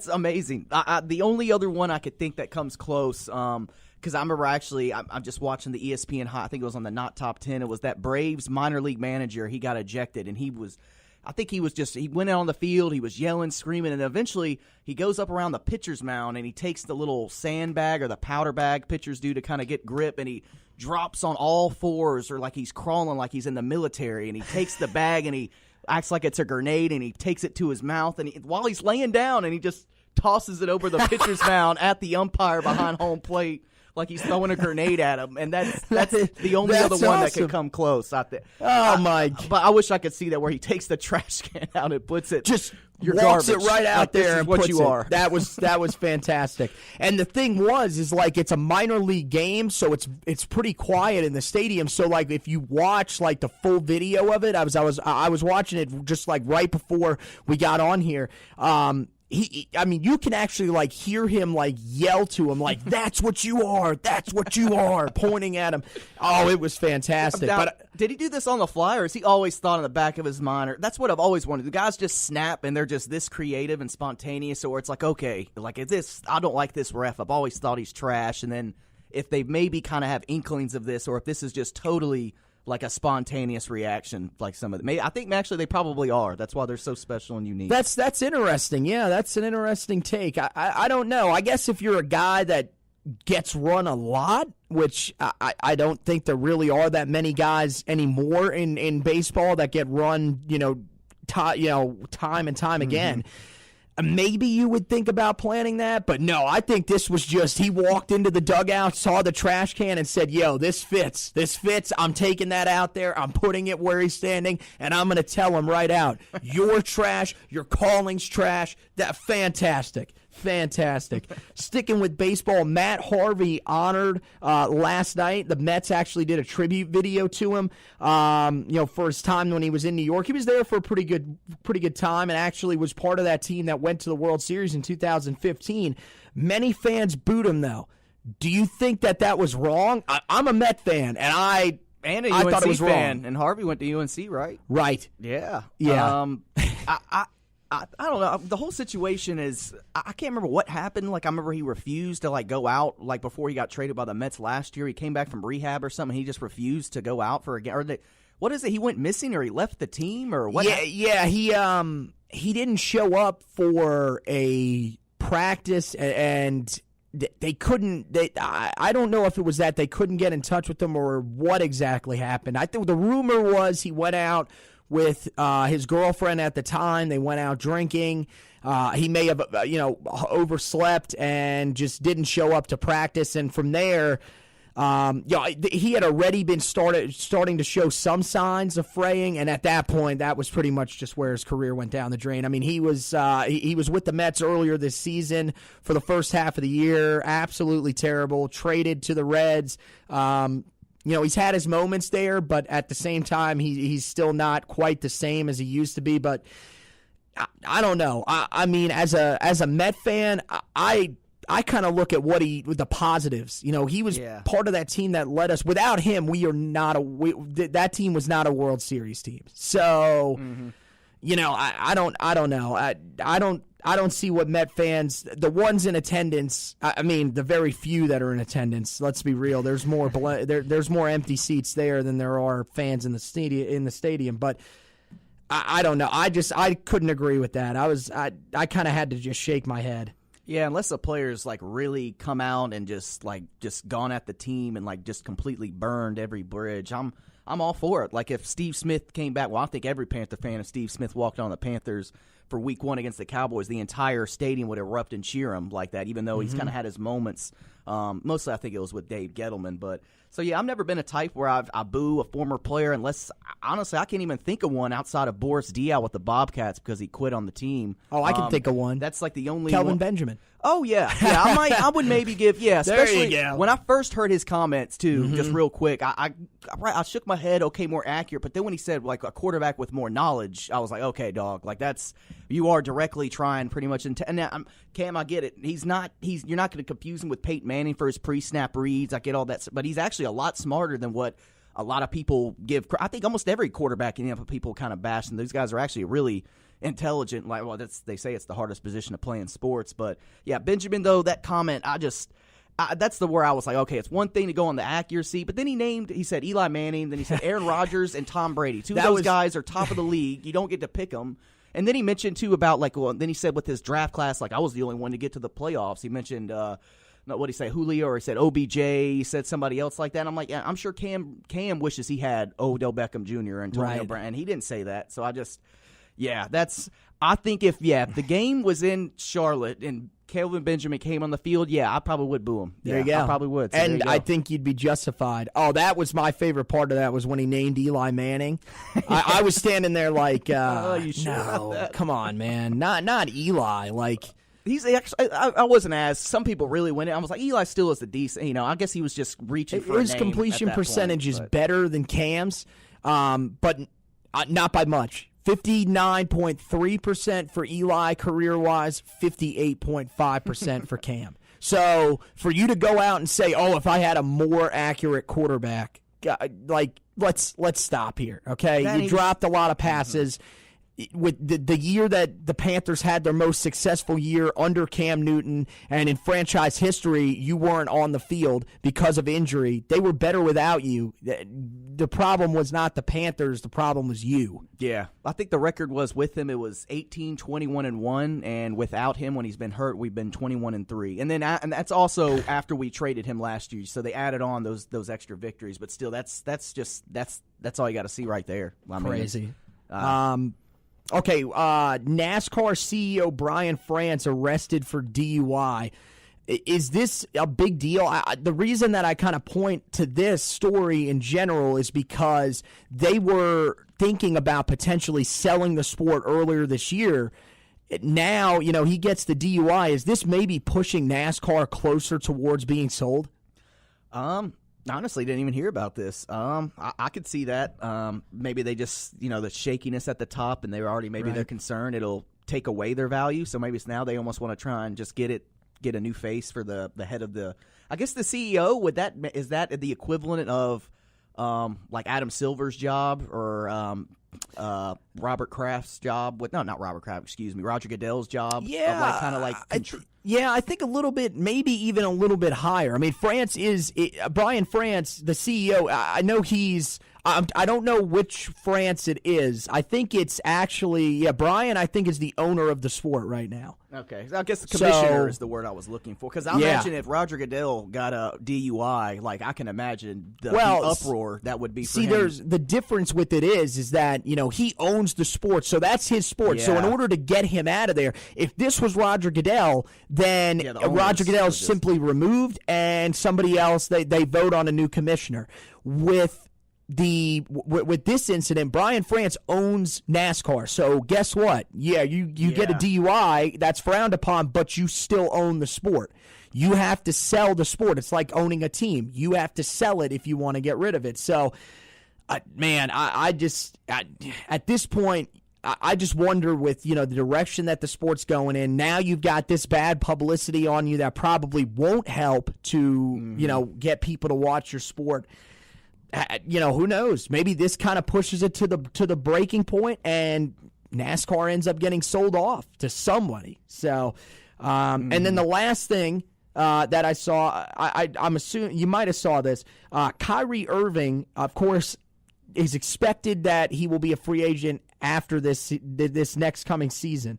amazing. The only other one I could think that comes close, because I remember actually, I'm just watching the ESPN, I think it was on the Not Top 10. It was that Braves minor league manager. He got ejected, and he went out on the field, he was yelling, screaming, and eventually he goes up around the pitcher's mound and he takes the little sandbag or the powder bag pitchers do to kind of get grip, and he drops on all fours or like he's crawling like he's in the military, and he takes the bag and he acts like it's a grenade, and he takes it to his mouth, and while he's laying down, and he just tosses it over the pitcher's mound at the umpire behind home plate, like he's throwing a grenade at him. And that's the only other one that could come close out there. My! But I wish I could see that where he takes the trash can out and puts it. Just your walks garbage. It right out like, there and what puts you it. are. That was fantastic. And the thing is like it's a minor league game, so it's pretty quiet in the stadium. So like if you watch like the full video of it, I was watching it just like right before we got on here. I mean, you can actually like hear him like yell to him like, "That's what you are! That's what you are!" pointing at him. Oh, it was fantastic. Now, but did he do this on the fly, or has he always thought in the back of his mind? Or, that's what I've always wanted. The guys just snap and they're just this creative and spontaneous, or it's like, okay, like is this? I don't like this ref. I've always thought he's trash. And then if they maybe kind of have inklings of this, or if this is just totally like a spontaneous reaction, like some of them. I think actually they probably are. That's why they're so special and unique. That's interesting. Yeah, that's an interesting take. I don't know. I guess if you're a guy that gets run a lot, which I don't think there really are that many guys anymore in baseball that get run, time and time again. Maybe you would think about planning that, but no, I think this was just he walked into the dugout, saw the trash can, and said, yo, this fits. This fits. I'm taking that out there. I'm putting it where he's standing, and I'm going to tell him right out, you're trash. Your calling's trash. That fantastic. Fantastic. Sticking with baseball, Matt Harvey honored last night. The Mets actually did a tribute video to him, for his time when he was in New York. He was there for a pretty good time, and actually was part of that team that went to the World Series in 2015. Many fans booed him, though. Do you think that was wrong? I'm a Met fan, and I thought it was fan, wrong. And Harvey went to UNC, right? Right. Yeah. Yeah. I don't know. The whole situation is I can't remember what happened. Like I remember he refused to like go out like before he got traded by the Mets last year. He came back from rehab or something. He just refused to go out for a game. What is it? He went missing or he left the team or what? Yeah. He didn't show up for a practice and they couldn't. I don't know if it was that they couldn't get in touch with him or what exactly happened. I think the rumor was he went out with his girlfriend at the time. They went out drinking. He may have, overslept and just didn't show up to practice. And from there, he had already been starting to show some signs of fraying. And at that point, that was pretty much just where his career went down the drain. I mean, he was with the Mets earlier this season for the first half of the year. Absolutely terrible. Traded to the Reds. He's had his moments there, but at the same time, he's still not quite the same as he used to be. But I don't know. I mean, as a Met fan, I kind of look at with the positives. He was part of that team that led us. Without him, that team was not a World Series team. So, I don't know. I don't see what Met fans, the ones in attendance. I mean, the very few that are in attendance. Let's be real. There's more there's more empty seats there than there are fans in the stadium. But I don't know. I couldn't agree with that. I kind of had to just shake my head. Yeah, unless the players really come out and just gone at the team and just completely burned every bridge, I'm all for it. Like if Steve Smith came back, well, I think every Panther fan, if Steve Smith walked on the Panthers for Week 1 against the Cowboys, the entire stadium would erupt and cheer him like that. Even though he's kind of had his moments. Mostly, I think it was with Dave Gettleman, but. So, yeah, I've never been a type where I boo a former player unless, honestly, I can't even think of one outside of Boris Diaw with the Bobcats because he quit on the team. Oh, I can think of one. That's the only Kelvin one. Benjamin. Oh, yeah. Yeah, I would maybe give, especially there you go. When I first heard his comments, too, just real quick, I shook my head, okay, more accurate, but then when he said, a quarterback with more knowledge, I was like, okay, dog, you are directly trying pretty much, and now, Cam, I get it. You're not going to confuse him with Peyton Manning for his pre-snap reads, I get all that, but he's actually a lot smarter than what a lot of people give. I think almost every quarterback in the NFL, people kind of bash, and these guys are actually really intelligent. They say it's the hardest position to play in sports, but yeah, Benjamin though, that comment, that's where I was like, okay, it's one thing to go on the accuracy, but then he said Eli Manning, then he said Aaron Rodgers and Tom Brady. Two of those guys are top of the league. You don't get to pick them. And then he mentioned too about then he said with his draft class, I was the only one to get to the playoffs. He mentioned what did he say, Julio, or he said OBJ, he said somebody else like that. I'm like, yeah, I'm sure Cam wishes he had Odell Beckham Jr. and Antonio Brown, and he didn't say that. So I think if the game was in Charlotte and Kelvin Benjamin came on the field, I probably would boo him. There you go. I probably would. So and I think you'd be justified. Oh, that was my favorite part of that was when he named Eli Manning. I was standing there like, you sure about no, that? come on, man. Not Eli. He's actually, I wasn't as some people really went it. I was like, Eli still is the decent. I guess he was just reaching for his a name completion at that percentage point, is better than Cam's, but not by much. 59.3% for Eli career-wise, 58.5% for Cam. So for you to go out and say, "Oh, if I had a more accurate quarterback," let's stop here, okay? You dropped a lot of passes. With the year that the Panthers had their most successful year under Cam Newton, and in franchise history, you weren't on the field because of injury. They were better without you. The problem was not the Panthers. The problem was you. Yeah. I think the record was with him, it was 18, 21-1, and without him, when he's been hurt, we've been 21-3. And then and that's also after we traded him last year, so they added on those extra victories. But still, that's all you got to see right there. Crazy. Okay, NASCAR CEO Brian France arrested for DUI. Is this a big deal? The reason that I kind of point to this story in general is because they were thinking about potentially selling the sport earlier this year. Now, he gets the DUI. Is this maybe pushing NASCAR closer towards being sold? Honestly, didn't even hear about this. I could see that. Maybe they just, the shakiness at the top, and they're concerned it'll take away their value. So maybe it's now they almost want to try and just get a new face for the head of the. I guess the CEO. Is that the equivalent of like Adam Silver's job or Robert Kraft's job? Not Robert Kraft. Excuse me, Roger Goodell's job. Yeah, Yeah, I think a little bit, maybe even a little bit higher. I mean, Brian France, the CEO. I know I don't know which France it is. I think it's actually, Brian, I think is the owner of the sport right now. Okay. I guess the commissioner is the word I was looking for. Because I imagine if Roger Goodell got a DUI, I can imagine the uproar that would be for him. There's the difference with it is that, he owns the sport. So that's his sport. Yeah. So in order to get him out of there, if this was Roger Goodell, then Roger Goodell is simply removed and somebody else, they vote on a new commissioner. With this incident, Brian France owns NASCAR. So guess what? Yeah, you get a DUI, that's frowned upon, but you still own the sport. You have to sell the sport. It's like owning a team. You have to sell it if you want to get rid of it. So, at this point, I just wonder with, the direction that the sport's going in. Now you've got this bad publicity on you that probably won't help to, get people to watch your sport. Who knows? Maybe this kind of pushes it to the breaking point, and NASCAR ends up getting sold off to somebody. So, and then the last thing that I saw, I'm assuming you might have saw this. Kyrie Irving, of course, is expected that he will be a free agent after this next coming season.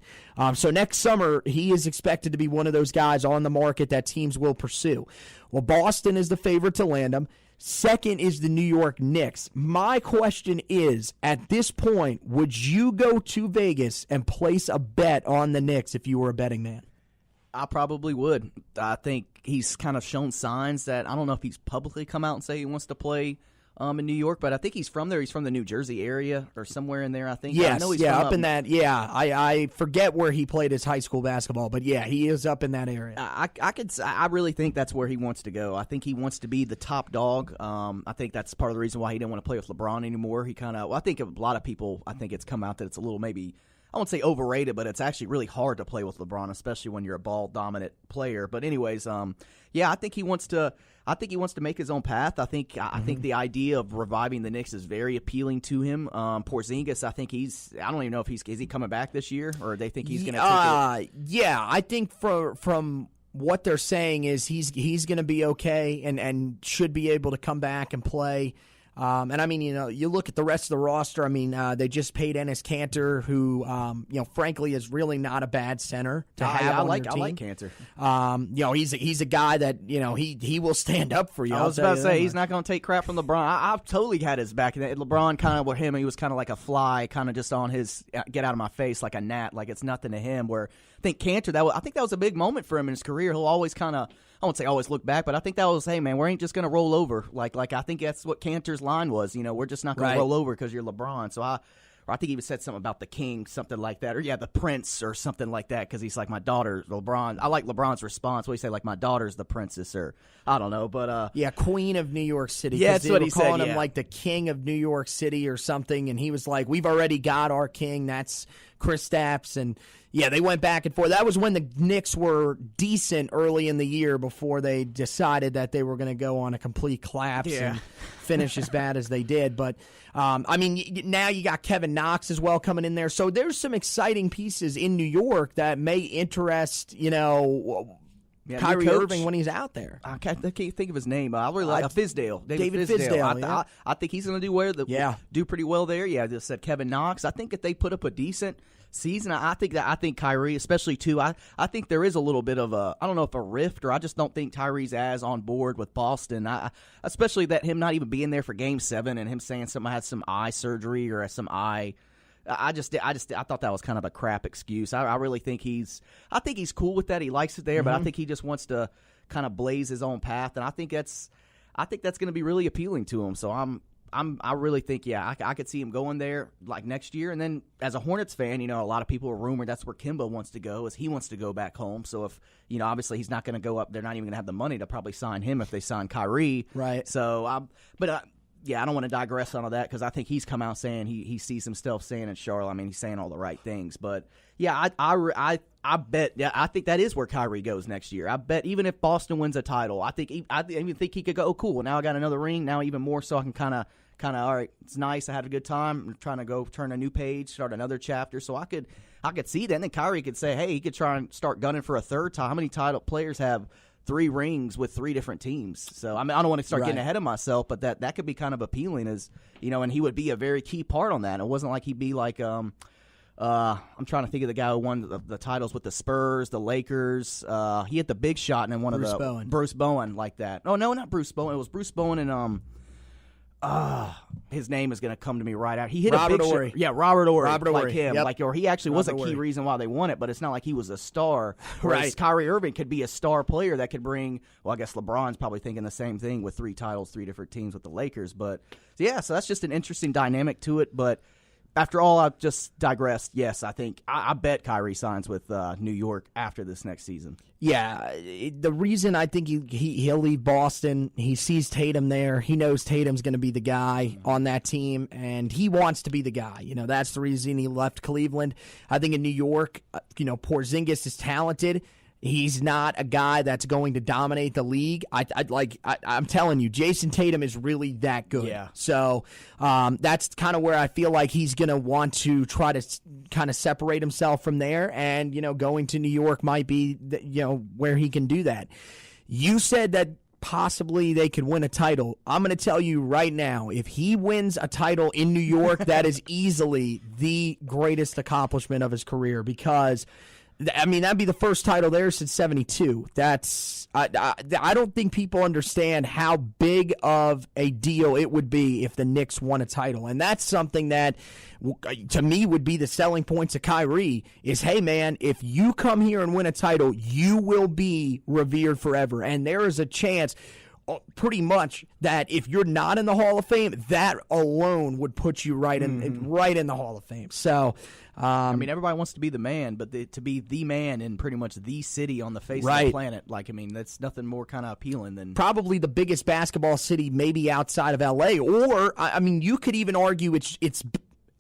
So next summer, he is expected to be one of those guys on the market that teams will pursue. Well, Boston is the favorite to land him. Second is the New York Knicks. My question is, at this point, would you go to Vegas and place a bet on the Knicks if you were a betting man? I probably would. I think he's kind of shown signs that, I don't know if he's publicly come out and say he wants to play in New York, but I think he's from there. He's from the New Jersey area or somewhere in there, I think. Yes, I know he's up in that. Yeah, I forget where he played his high school basketball, but yeah, he is up in that area. I really think that's where he wants to go. I think he wants to be the top dog. I think that's part of the reason why he didn't want to play with LeBron anymore. I think a lot of people, I think it's come out that it's a little maybe, I won't say overrated, but it's actually really hard to play with LeBron, especially when you're a ball-dominant player. But anyways, I think he wants to. I think he wants to make his own path. I think the idea of reviving the Knicks is very appealing to him. Porzingis, I think I don't even know if is he coming back this year, or they think he's going to take it? Yeah, I think from what they're saying is he's going to be okay and should be able to come back and play. And I mean, you look at the rest of the roster. I mean, they just paid Enes Kanter, who, frankly, is really not a bad center to have on your team. I like Kanter. He's a guy that he will stand up for you. I was about to say he's not going to take crap from LeBron. I've totally had his back. LeBron kind of with him, he was kind of like a fly, kind of just on his get out of my face like a gnat, like it's nothing to him. Where I think Kanter, I think that was a big moment for him in his career. He'll always kind of, I won't say always look back, but I think that was, hey, man, we ain't just going to roll over. Like I think that's what Kanter's line was. We're just not going to roll over because you're LeBron. So I think he even said something about the king, something like that. Or, the prince or something like that because he's like, my daughter, LeBron. I like LeBron's response. What do you say, like, my daughter's the princess or I don't know. But Queen of New York City. Yeah, that's what he said. Calling him like the king of New York City or something. And he was like, we've already got our king. That's Kristaps. And yeah, they went back and forth. That was when the Knicks were decent early in the year before they decided that they were going to go on a complete collapse and finish as bad as they did. But, now you got Kevin Knox as well coming in there. So there's some exciting pieces in New York that may interest, Kyrie Irving when he's out there. I can't think of his name. I really like Fizdale. David Fizdale. I think he's going to do pretty well there. Yeah, I just said Kevin Knox. I think if they put up a decent season, I think Kyrie, especially too, I think there is a little bit of I don't know if a rift, or I just don't think Kyrie's as on board with Boston. Especially that him not even being there for Game 7 and him saying something had some eye surgery or some eye. I thought that was kind of a crap excuse. I really think he's cool with that. He likes it there, but I think he just wants to kind of blaze his own path, and I think that's going to be really appealing to him. So I really think, I could see him going there like next year. And then as a Hornets fan, a lot of people are rumored that's where Kimba wants to go, is he wants to go back home. So if, obviously he's not going to go up, they're not even going to have the money to probably sign him if they sign Kyrie. Right. So, I don't want to digress on all that because I think he's come out saying he sees himself saying in Charlotte. I mean, he's saying all the right things. But, I bet, I think that is where Kyrie goes next year. I bet even if Boston wins a title, I even think he could go, oh, cool, now I got another ring. Now even more so I can kind of, all right, it's nice. I had a good time. I'm trying to go turn a new page, start another chapter. So I could see that. And then Kyrie could say, hey, he could try and start gunning for a third time. How many title players have 3 rings with 3 different teams? So I don't want to start getting ahead of myself, but that could be kind of appealing, as and he would be a very key part on that. It wasn't like he'd be like I'm trying to think of the guy who won the titles with the Spurs, the Lakers. He hit the big shot and then one Bruce of the Bowen. Bruce Bowen like that. Oh no, not Bruce Bowen. It was Bruce Bowen and his name is going to come to me right out. He hit Robert a big Ory. Yeah, Robert Ory. Robert like Ory. him. Yep. Or he actually was a Robert key Ory. reason why they won it, but it's not like he was a star. Whereas Kyrie Irving could be a star player that could bring, well, I guess LeBron's probably thinking the same thing with 3 titles, 3 different teams with the Lakers. But, so that's just an interesting dynamic to it. But after all, I've just digressed. Yes, I think I bet Kyrie signs with New York after this next season. Yeah, the reason I think he'll leave Boston, he sees Tatum there. He knows Tatum's going to be the guy on that team, and he wants to be the guy. That's the reason he left Cleveland. I think in New York, Porzingis is talented. He's not a guy that's going to dominate the league. I'm telling you, Jason Tatum is really that good. Yeah. So that's kind of where I feel like he's going to want to try to kind of separate himself from there. And, going to New York might be, where he can do that. You said that possibly they could win a title. I'm going to tell you right now, if he wins a title in New York, that is easily the greatest accomplishment of his career, because that'd be the first title there since '72. I don't think people understand how big of a deal it would be if the Knicks won a title. And that's something that, to me, would be the selling points of Kyrie is, hey, man, if you come here and win a title, you will be revered forever. And there is a chance pretty much that if you're not in the Hall of Fame, that alone would put you right in the Hall of Fame. So, everybody wants to be the man, but to be the man in pretty much the city on the face of the planet, that's nothing more kind of appealing than probably the biggest basketball city, maybe outside of L.A. Or you could even argue it's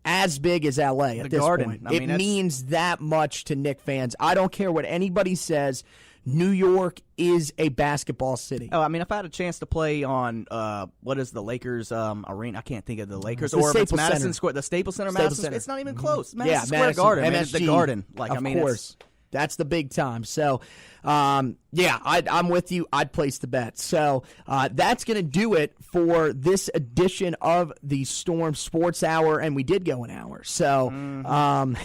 as big as L.A. at this point. It means that much to Knicks fans. I don't care what anybody says. New York is a basketball city. Oh, if I had a chance to play on what is the Lakers arena? I can't think of the Lakers, the or if it's Staples Madison Center. Square, the Staples Center, Center. It's not even close. Madison Square Madison, Garden, MSG, man, it's the Garden. Of course. That's the big time. So, I'm with you. I'd place the bet. So, that's going to do it for this edition of the Storm Sports Hour, and we did go an hour. So, I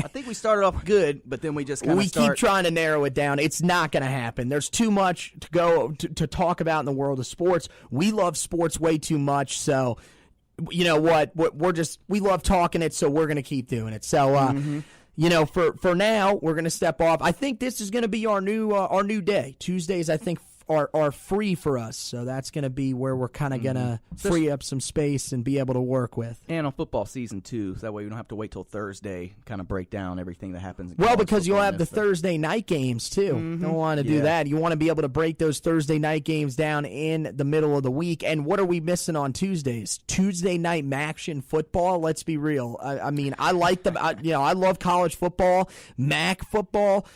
think we started off good, but then we just kind of keep trying to narrow it down. It's not going to happen. There's too much to go to talk about in the world of sports. We love sports way too much. So, you know what? We love talking it, so we're going to keep doing it. So, for now, we're going to step off. I think this is going to be our new day. Tuesdays, I think, are free for us, so that's going to be where we're kind of going to free up some space and be able to work with. And on football season too, so that way we don't have to wait till Thursday, kind of break down everything that happens. Well, because you'll have the Thursday night games too. Don't want to do that. You want to be able to break those Thursday night games down in the middle of the week. And what are we missing on Tuesdays? Tuesday night action football. Let's be real. I like them. I love college football, MAC football.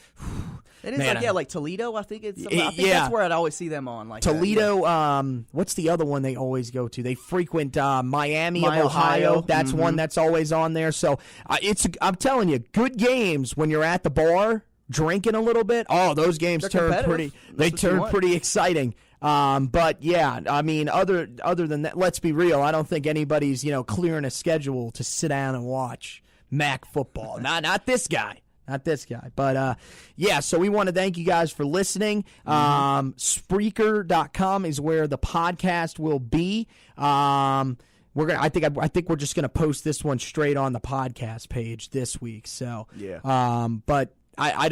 It is like Toledo. I think that's where I'd always see them on. Like Toledo. What's the other one they always go to? They frequent Miami of Ohio. That's one that's always on there. So I'm telling you, good games when you're at the bar drinking a little bit. Oh, those games turn pretty exciting. But yeah, other than that, let's be real. I don't think anybody's clearing a schedule to sit down and watch MAC football. Not this guy. Not this guy. But, so we want to thank you guys for listening. Spreaker.com is where the podcast will be. I think we're just going to post this one straight on the podcast page this week. So, but I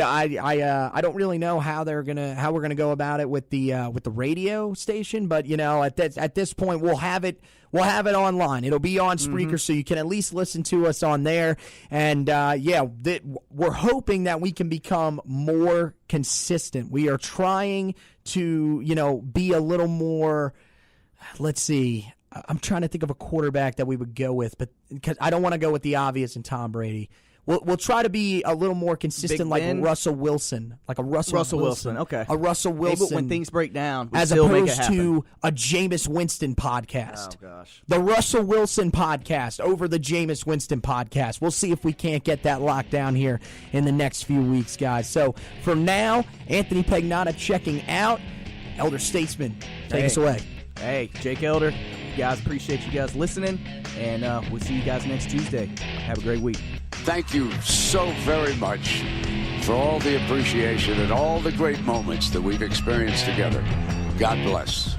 don't really know how we're gonna go about it with the radio station, but at this point we'll have it online. It'll be on Spreaker, so you can at least listen to us on there. And we're hoping that we can become more consistent. We are trying to be a little more. Let's see. I'm trying to think of a quarterback that we would go with, but because I don't want to go with the obvious and Tom Brady. We'll try to be a little more consistent, like Russell Wilson, like a Russell Wilson. Okay, a Russell Wilson. Maybe when things break down, as opposed to a Jameis Winston podcast. Oh gosh, the Russell Wilson podcast over the Jameis Winston podcast. We'll see if we can't get that locked down here in the next few weeks, guys. So for now, Anthony Pagnotta checking out. Elder Statesman, take us away. Hey, Jake Elder. Guys, appreciate you guys listening, and we'll see you guys next Tuesday. Have a great week. Thank you so very much for all the appreciation and all the great moments that we've experienced together. God bless.